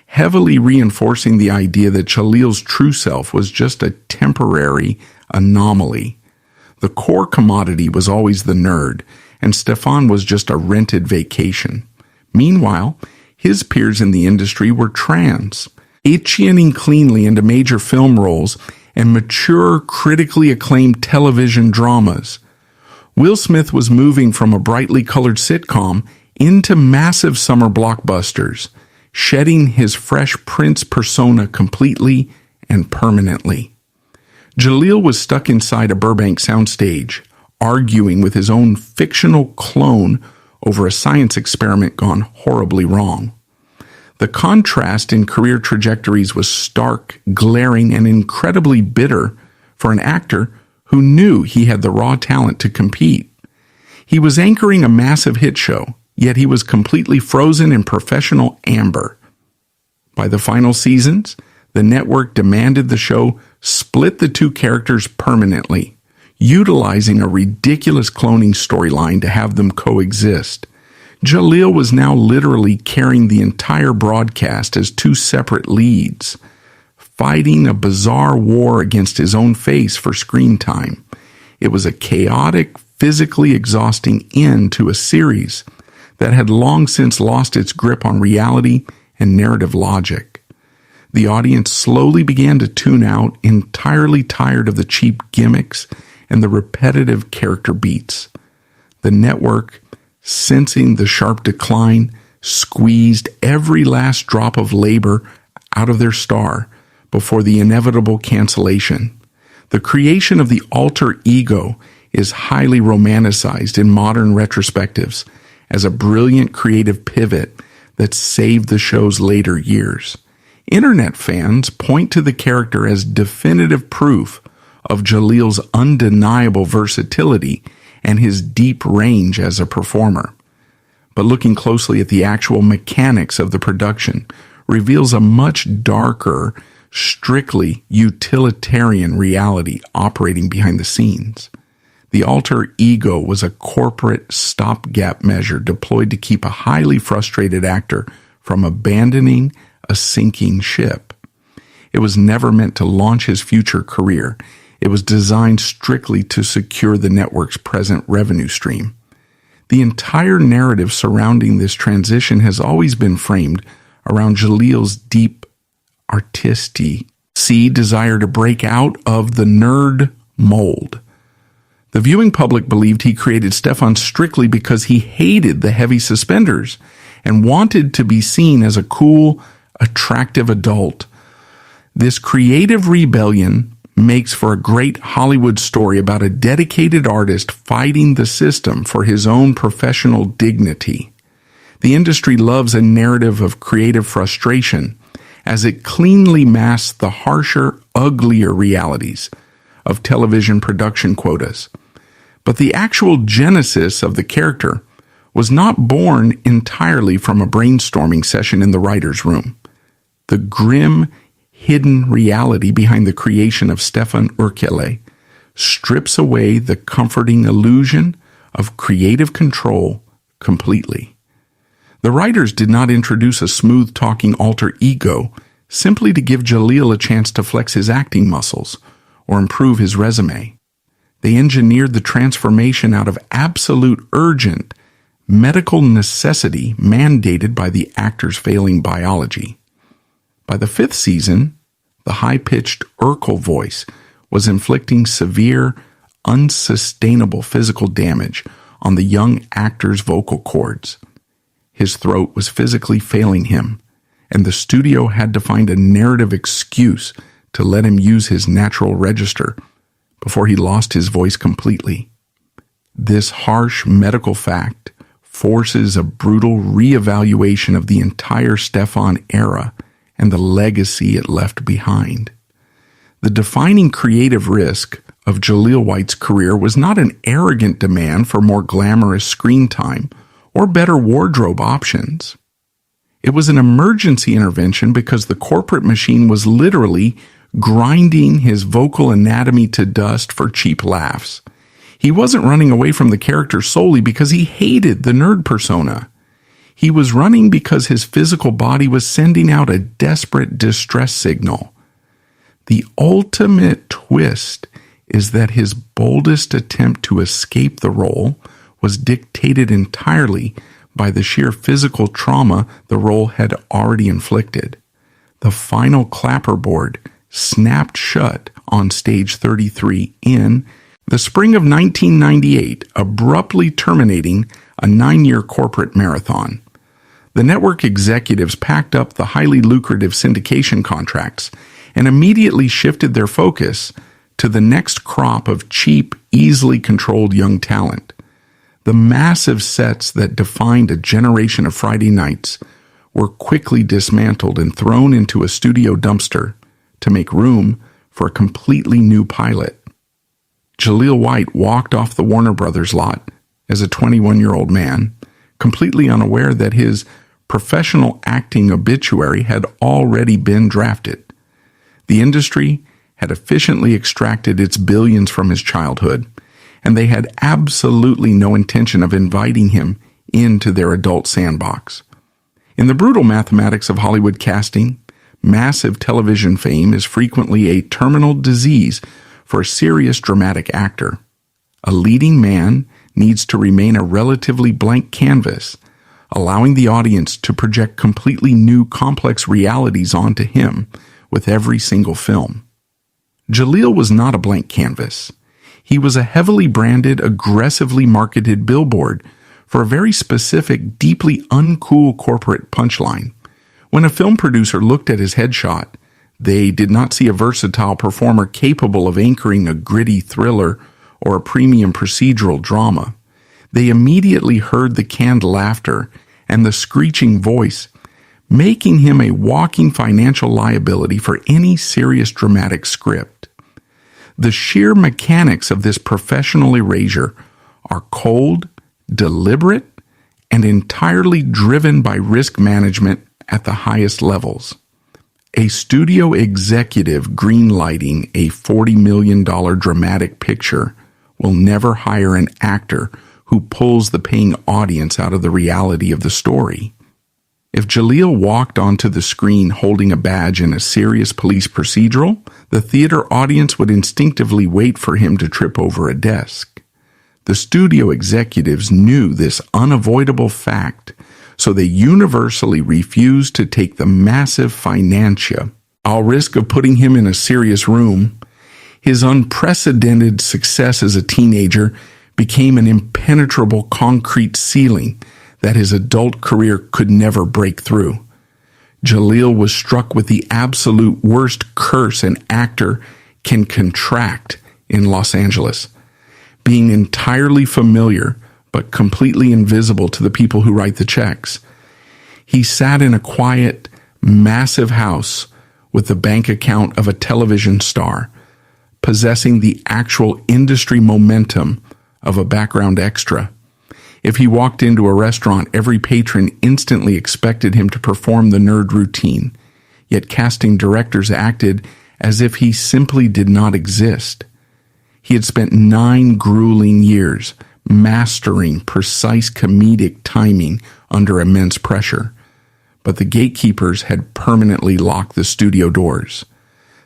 heavily reinforcing the idea that Jaleel's true self was just a temporary anomaly. The core commodity was always the nerd, and Stefan was just a rented vacation. Meanwhile, his peers in the industry were trans, itching cleanly into major film roles and mature, critically acclaimed television dramas. Will Smith was moving from a brightly colored sitcom into massive summer blockbusters, shedding his Fresh Prince persona completely and permanently. Jaleel was stuck inside a Burbank soundstage, arguing with his own fictional clone over a science experiment gone horribly wrong. The contrast in career trajectories was stark, glaring, and incredibly bitter for an actor who knew he had the raw talent to compete. He was anchoring a massive hit show, yet he was completely frozen in professional amber. By the final seasons, the network demanded the show split the two characters permanently, utilizing a ridiculous cloning storyline to have them coexist. Jaleel was now literally carrying the entire broadcast as two separate leads, fighting a bizarre war against his own face for screen time. It was a chaotic, physically exhausting end to a series that had long since lost its grip on reality and narrative logic. The audience slowly began to tune out, entirely tired of the cheap gimmicks and the repetitive character beats. The network, sensing the sharp decline, squeezed every last drop of labor out of their star before the inevitable cancellation. The creation of the alter ego is highly romanticized in modern retrospectives as a brilliant creative pivot that saved the show's later years. Internet fans point to the character as definitive proof of Jaleel's undeniable versatility and his deep range as a performer. But looking closely at the actual mechanics of the production reveals a much darker, strictly utilitarian reality operating behind the scenes. The alter ego was a corporate stopgap measure deployed to keep a highly frustrated actor from abandoning a sinking ship. It was never meant to launch his future career. It was designed strictly to secure the network's present revenue stream. The entire narrative surrounding this transition has always been framed around Jaleel's deep artistry, desire to break out of the nerd mold. The viewing public believed he created Stefan strictly because he hated the heavy suspenders and wanted to be seen as a cool, attractive adult. This creative rebellion makes for a great Hollywood story about a dedicated artist fighting the system for his own professional dignity. The industry loves a narrative of creative frustration as it cleanly masks the harsher, uglier realities of television production quotas. But the actual genesis of the character was not born entirely from a brainstorming session in the writer's room. The grim, hidden reality behind the creation of Stefan Urquel strips away the comforting illusion of creative control completely. The writers did not introduce a smooth-talking alter ego simply to give Jaleel a chance to flex his acting muscles or improve his resume. They engineered the transformation out of absolute urgent medical necessity mandated by the actor's failing biology. By the 5th season, the high-pitched Urkel voice was inflicting severe, unsustainable physical damage on the young actor's vocal cords. His throat was physically failing him, and the studio had to find a narrative excuse to let him use his natural register before he lost his voice completely. This harsh medical fact forces a brutal reevaluation of the entire Stefan era and the legacy it left behind. The defining creative risk of Jaleel White's career was not an arrogant demand for more glamorous screen time or better wardrobe options. It was an emergency intervention because the corporate machine was literally grinding his vocal anatomy to dust for cheap laughs. He wasn't running away from the character solely because he hated the nerd persona. He was running because his physical body was sending out a desperate distress signal. The ultimate twist is that his boldest attempt to escape the role was dictated entirely by the sheer physical trauma the role had already inflicted. The final clapperboard snapped shut on stage 33 in the spring of 1998, abruptly terminating a 9-year corporate marathon. The network executives packed up the highly lucrative syndication contracts and immediately shifted their focus to the next crop of cheap, easily controlled young talent. The massive sets that defined a generation of Friday nights were quickly dismantled and thrown into a studio dumpster to make room for a completely new pilot. Jaleel White walked off the Warner Brothers lot as a 21-year-old man, completely unaware that his professional acting obituary had already been drafted. The industry had efficiently extracted its billions from his childhood, and they had absolutely no intention of inviting him into their adult sandbox. In the brutal mathematics of Hollywood casting, massive television fame is frequently a terminal disease for a serious dramatic actor. A leading man needs to remain a relatively blank canvas, allowing the audience to project completely new complex realities onto him with every single film. Jaleel was not a blank canvas. He was a heavily branded, aggressively marketed billboard for a very specific, deeply uncool corporate punchline. When a film producer looked at his headshot, they did not see a versatile performer capable of anchoring a gritty thriller or a premium procedural drama. They immediately heard the canned laughter and the screeching voice, making him a walking financial liability for any serious dramatic script. The sheer mechanics of this professional erasure are cold, deliberate, and entirely driven by risk management at the highest levels. A studio executive greenlighting a $40 million dramatic picture will never hire an actor who pulls the paying audience out of the reality of the story. If Jaleel walked onto the screen holding a badge in a serious police procedural, the theater audience would instinctively wait for him to trip over a desk. The studio executives knew this unavoidable fact, so they universally refused to take the massive financial risk of putting him in a serious room. His unprecedented success as a teenager became an impenetrable concrete ceiling that his adult career could never break through. Jaleel was struck with the absolute worst curse an actor can contract in Los Angeles, being entirely familiar but completely invisible to the people who write the checks. He sat in a quiet, massive house with the bank account of a television star, possessing the actual industry momentum of a background extra. If he walked into a restaurant, every patron instantly expected him to perform the nerd routine, yet casting directors acted as if he simply did not exist. He had spent 9 grueling years mastering precise comedic timing under immense pressure, but the gatekeepers had permanently locked the studio doors.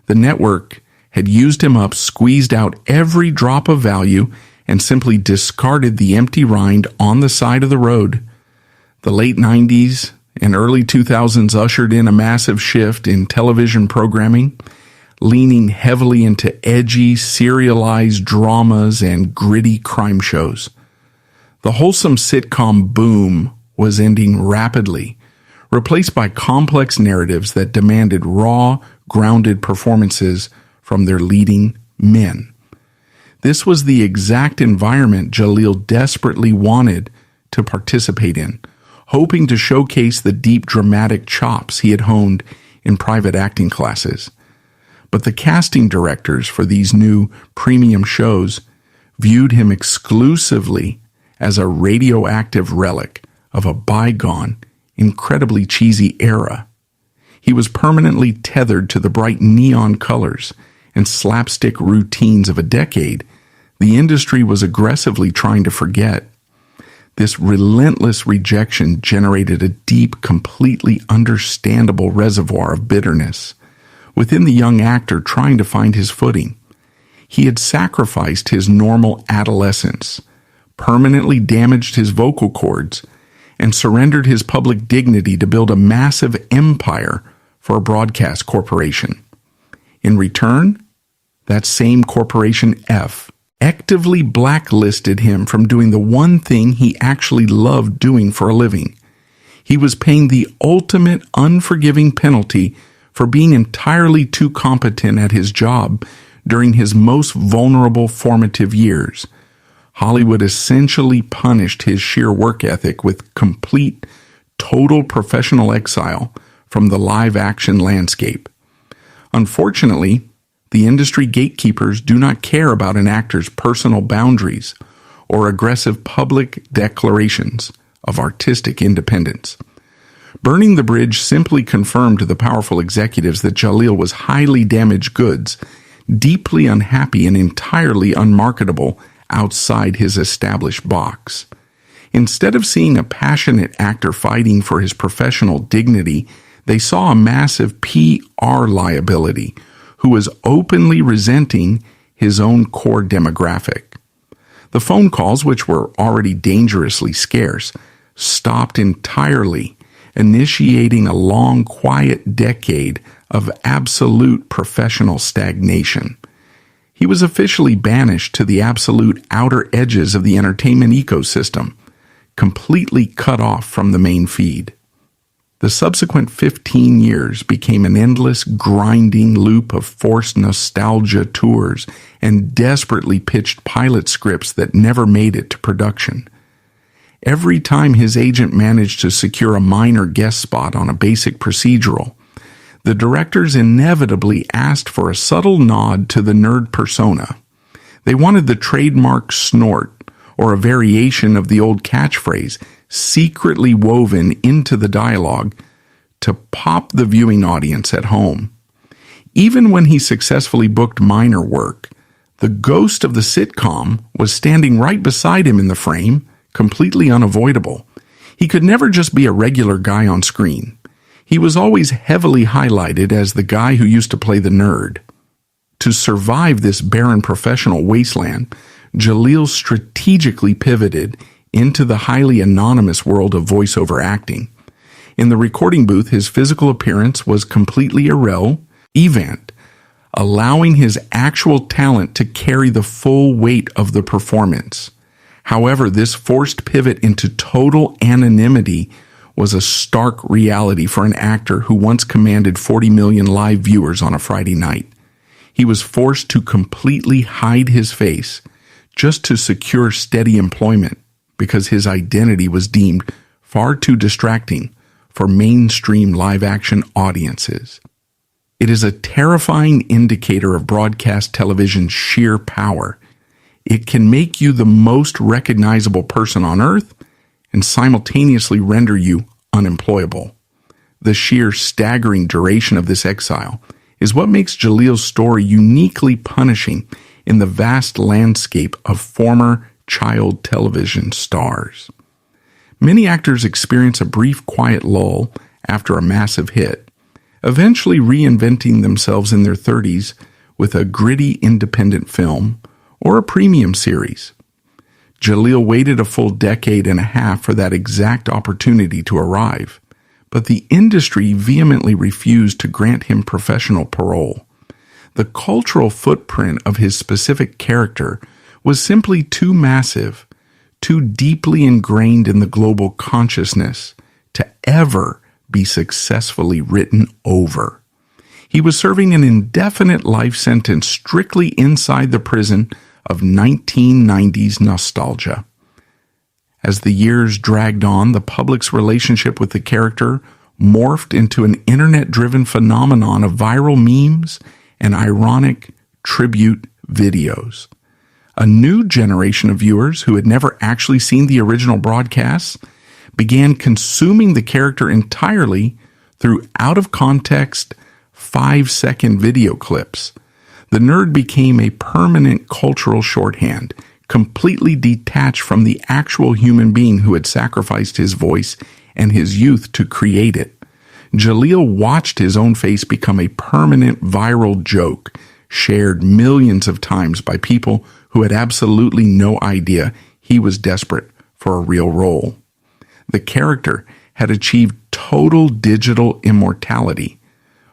The network had used him up, squeezed out every drop of value, and simply discarded the empty rind on the side of the road. The late 90s and early 2000s ushered in a massive shift in television programming, leaning heavily into edgy, serialized dramas and gritty crime shows. The wholesome sitcom boom was ending rapidly, replaced by complex narratives that demanded raw, grounded performances from their leading men. This was the exact environment Jaleel desperately wanted to participate in, hoping to showcase the deep dramatic chops he had honed in private acting classes. But the casting directors for these new premium shows viewed him exclusively as a radioactive relic of a bygone, incredibly cheesy era. He was permanently tethered to the bright neon colors and slapstick routines of a decade the industry was aggressively trying to forget. This relentless rejection generated a deep, completely understandable reservoir of bitterness within the young actor trying to find his footing. He had sacrificed his normal adolescence, permanently damaged his vocal cords, and surrendered his public dignity to build a massive empire for a broadcast corporation. In return, that same corporation F actively blacklisted him from doing the one thing he actually loved doing for a living. He was paying the ultimate unforgiving penalty for being entirely too competent at his job during his most vulnerable formative years. Hollywood essentially punished his sheer work ethic with complete, total professional exile from the live-action landscape. Unfortunately, the industry gatekeepers do not care about an actor's personal boundaries or aggressive public declarations of artistic independence. Burning the bridge simply confirmed to the powerful executives that Jaleel was highly damaged goods, deeply unhappy and entirely unmarketable outside his established box. Instead of seeing a passionate actor fighting for his professional dignity, they saw a massive PR liability who was openly resenting his own core demographic. The phone calls, which were already dangerously scarce, stopped entirely, initiating a long, quiet decade of absolute professional stagnation. He was officially banished to the absolute outer edges of the entertainment ecosystem, completely cut off from the main feed. The subsequent 15 years became an endless, grinding loop of forced nostalgia tours and desperately pitched pilot scripts that never made it to production. Every time his agent managed to secure a minor guest spot on a basic procedural, the directors inevitably asked for a subtle nod to the nerd persona. They wanted the trademark snort, or a variation of the old catchphrase, secretly woven into the dialogue to pop the viewing audience at home. Even when he successfully booked minor work, the ghost of the sitcom was standing right beside him in the frame, completely unavoidable. He could never just be a regular guy on screen. He was always heavily highlighted as the guy who used to play the nerd. To survive this barren professional wasteland, Jaleel strategically pivoted into the highly anonymous world of voiceover acting. In the recording booth, his physical appearance was completely irrelevant, allowing his actual talent to carry the full weight of the performance. However, this forced pivot into total anonymity was a stark reality for an actor who once commanded 40 million live viewers on a Friday night. He was forced to completely hide his face just to secure steady employment because his identity was deemed far too distracting for mainstream live-action audiences. It is a terrifying indicator of broadcast television's sheer power. It can make you the most recognizable person on earth and simultaneously render you unemployable. The sheer staggering duration of this exile is what makes Jaleel's story uniquely punishing in the vast landscape of former child television stars. Many actors experience a brief quiet lull after a massive hit, eventually reinventing themselves in their 30s with a gritty independent film or a premium series. Jaleel waited a full decade and a half for that exact opportunity to arrive, but the industry vehemently refused to grant him professional parole. The cultural footprint of his specific character was simply too massive, too deeply ingrained in the global consciousness to ever be successfully written over. He was serving an indefinite life sentence strictly inside the prison of 1990s nostalgia. As the years dragged on, the public's relationship with the character morphed into an internet-driven phenomenon of viral memes and ironic tribute videos. A new generation of viewers who had never actually seen the original broadcasts began consuming the character entirely through out-of-context 5-second video clips. The nerd became a permanent cultural shorthand, completely detached from the actual human being who had sacrificed his voice and his youth to create it. Jaleel watched his own face become a permanent viral joke, shared millions of times by people who had absolutely no idea he was desperate for a real role. The character had achieved total digital immortality,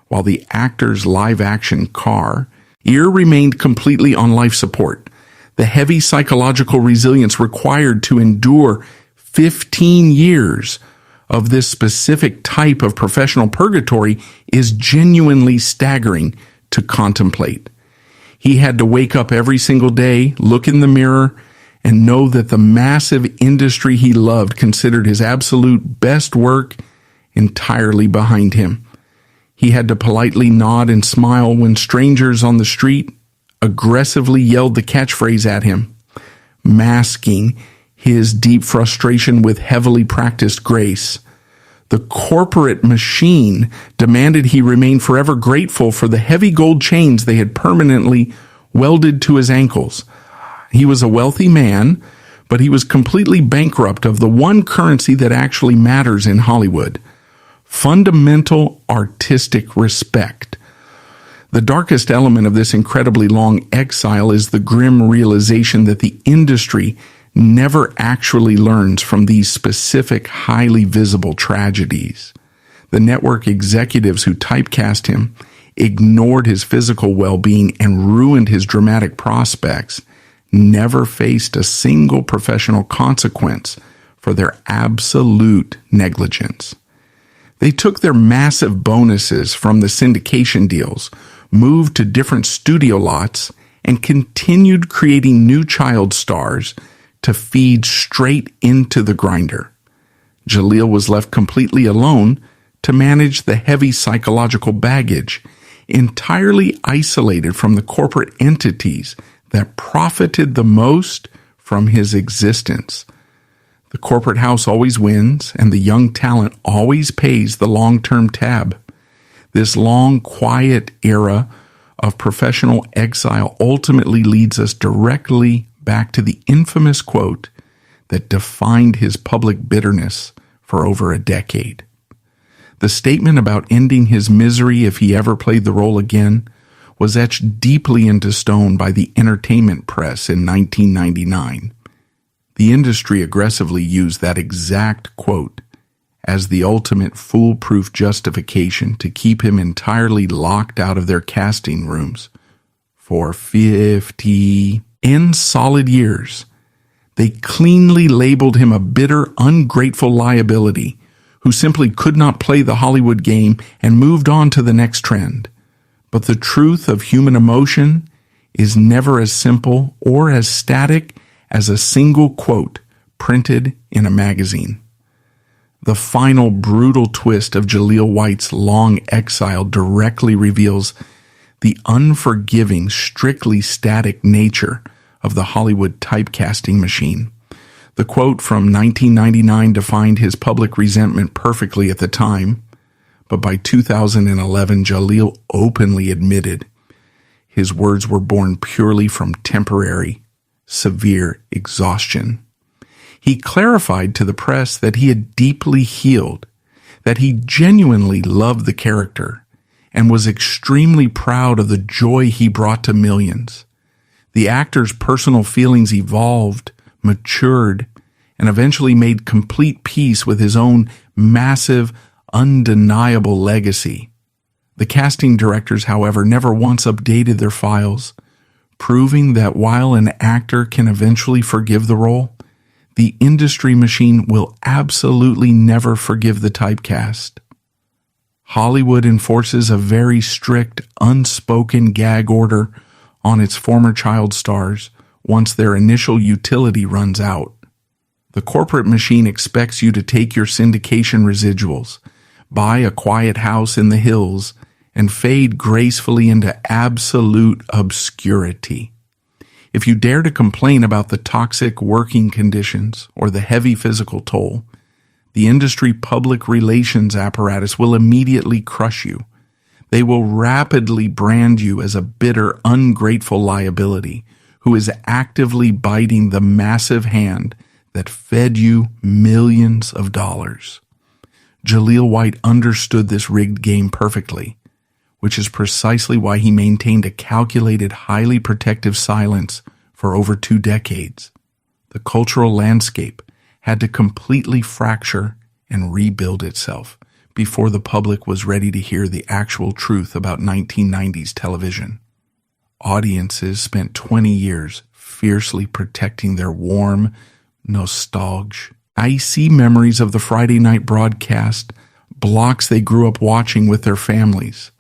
while the actor's live-action car ear remained completely on life support. The heavy psychological resilience required to endure 15 years of this specific type of professional purgatory is genuinely staggering to contemplate. He had to wake up every single day, look in the mirror, and know that the massive industry he loved considered his absolute best work entirely behind him. He had to politely nod and smile when strangers on the street aggressively yelled the catchphrase at him, masking his deep frustration with heavily practiced grace. The corporate machine demanded he remain forever grateful for the heavy gold chains they had permanently welded to his ankles. He was a wealthy man, but he was completely bankrupt of the one currency that actually matters in Hollywood: fundamental artistic respect. The darkest element of this incredibly long exile is the grim realization that the industry never actually learns from these specific, highly visible tragedies. The network executives who typecast him ignored his physical well-being and ruined his dramatic prospects, never faced a single professional consequence for their absolute negligence. They took their massive bonuses from the syndication deals, moved to different studio lots, and continued creating new child stars to feed straight into the grinder. Jaleel was left completely alone to manage the heavy psychological baggage, entirely isolated from the corporate entities that profited the most from his existence. The corporate house always wins, and the young talent always pays the long-term tab. This long, quiet era of professional exile ultimately leads us directly back to the infamous quote that defined his public bitterness for over a decade. The statement about ending his misery if he ever played the role again was etched deeply into stone by the entertainment press in 1999. The industry aggressively used that exact quote as the ultimate foolproof justification to keep him entirely locked out of their casting rooms for 50 solid years. They cleanly labeled him a bitter, ungrateful liability who simply could not play the Hollywood game and moved on to the next trend. But the truth of human emotion is never as simple or as static as a single quote printed in a magazine. The final brutal twist of Jaleel White's long exile directly reveals the unforgiving, strictly static nature of the Hollywood typecasting machine. The quote from 1999 defined his public resentment perfectly at the time, but by 2011, Jaleel openly admitted his words were born purely from temporary, severe exhaustion. He clarified to the press that he had deeply healed, that he genuinely loved the character, and was extremely proud of the joy he brought to millions. The actor's personal feelings evolved, matured, and eventually made complete peace with his own massive, undeniable legacy. The casting directors, however, never once updated their files, proving that while an actor can eventually forgive the role, the industry machine will absolutely never forgive the typecast. Hollywood enforces a very strict, unspoken gag order on its former child stars once their initial utility runs out. The corporate machine expects you to take your syndication residuals, buy a quiet house in the hills, and fade gracefully into absolute obscurity. If you dare to complain about the toxic working conditions or the heavy physical toll, the industry public relations apparatus will immediately crush you. They will rapidly brand you as a bitter, ungrateful liability who is actively biting the massive hand that fed you millions of dollars. Jaleel White understood this rigged game perfectly, which is precisely why he maintained a calculated, highly protective silence for over 2 decades. The cultural landscape had to completely fracture and rebuild itself before the public was ready to hear the actual truth about 1990s television. Audiences spent 20 years fiercely protecting their warm, nostalgic, icy memories of the Friday night broadcast, blocks they grew up watching with their families.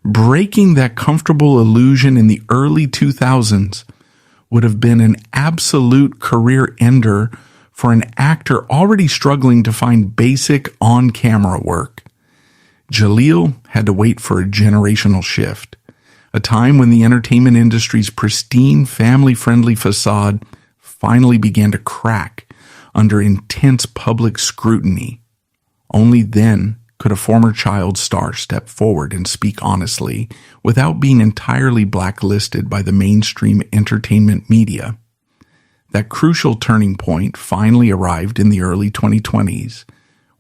Breaking that comfortable illusion in the early 2000s would have been an absolute career ender for an actor already struggling to find basic on-camera work. Jaleel had to wait for a generational shift, a time when the entertainment industry's pristine, family-friendly facade finally began to crack under intense public scrutiny. Only then could a former child star step forward and speak honestly without being entirely blacklisted by the mainstream entertainment media. That crucial turning point finally arrived in the early 2020s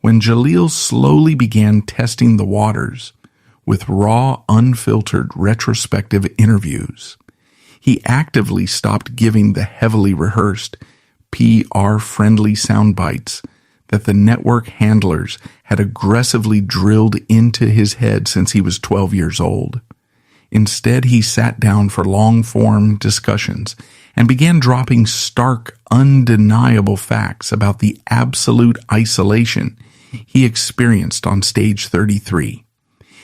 when Jaleel slowly began testing the waters with raw, unfiltered, retrospective interviews. He actively stopped giving the heavily rehearsed, PR-friendly sound bites that the network handlers had aggressively drilled into his head since he was 12 years old. Instead, he sat down for long-form discussions and began dropping stark, undeniable facts about the absolute isolation he experienced on stage 33.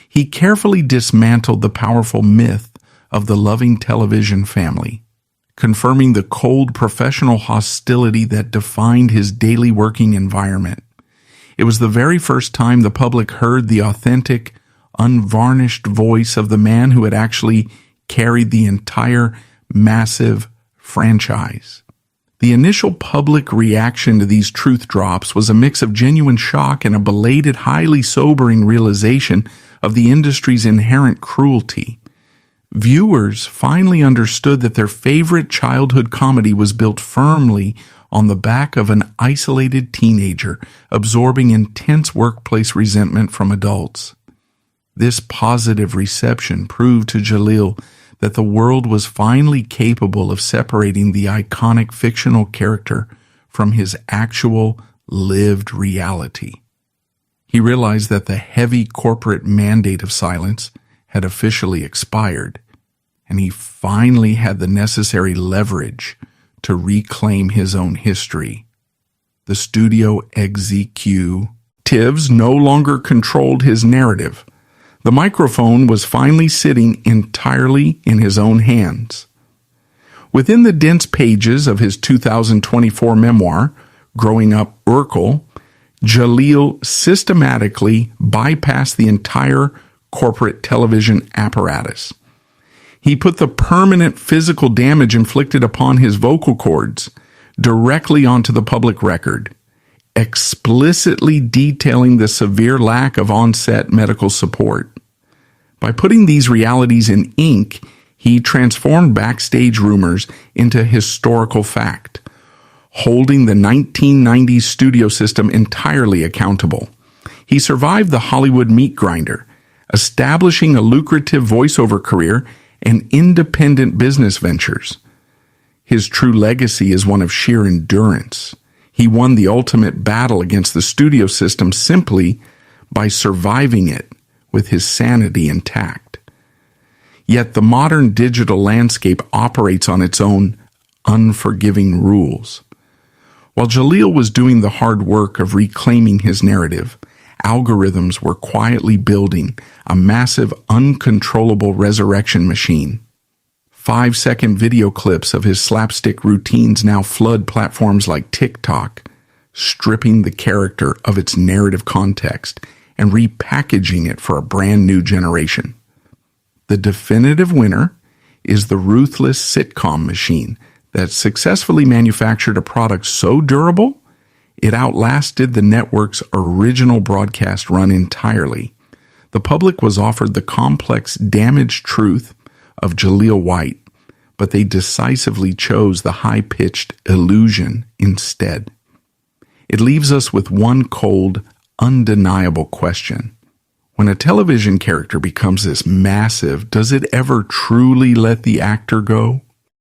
He carefully dismantled the powerful myth of the loving television family, confirming the cold professional hostility that defined his daily working environment. It was the very first time the public heard the authentic, unvarnished voice of the man who had actually carried the entire massive franchise. The initial public reaction to these truth drops was a mix of genuine shock and a belated, highly sobering realization of the industry's inherent cruelty. Viewers finally understood that their favorite childhood comedy was built firmly on the back of an isolated teenager absorbing intense workplace resentment from adults. This positive reception proved to Jaleel that the world was finally capable of separating the iconic fictional character from his actual lived reality. He realized that the heavy corporate mandate of silence had officially expired, and he finally had the necessary leverage to reclaim his own history. The studio executives no longer controlled his narrative. The microphone was finally sitting entirely in his own hands. Within the dense pages of his 2024 memoir, Growing Up Urkel, Jaleel systematically bypassed the entire corporate television apparatus. He put the permanent physical damage inflicted upon his vocal cords directly onto the public record, explicitly detailing the severe lack of on-set medical support. By putting these realities in ink, he transformed backstage rumors into historical fact, holding the 1990s studio system entirely accountable. He survived the Hollywood meat grinder, establishing a lucrative voiceover career and independent business ventures. His true legacy is one of sheer endurance. He won the ultimate battle against the studio system simply by surviving it with his sanity intact. Yet the modern digital landscape operates on its own unforgiving rules. While Jaleel was doing the hard work of reclaiming his narrative, algorithms were quietly building a massive, uncontrollable resurrection machine. 5-second video clips of his slapstick routines now flood platforms like TikTok, stripping the character of its narrative context and repackaging it for a brand new generation. The definitive winner is the ruthless sitcom machine that successfully manufactured a product so durable it outlasted the network's original broadcast run entirely. The public was offered the complex, damaged truth of Jaleel White, but they decisively chose the high-pitched illusion instead. It leaves us with one cold, undeniable question. When a television character becomes this massive, does it ever truly let the actor go?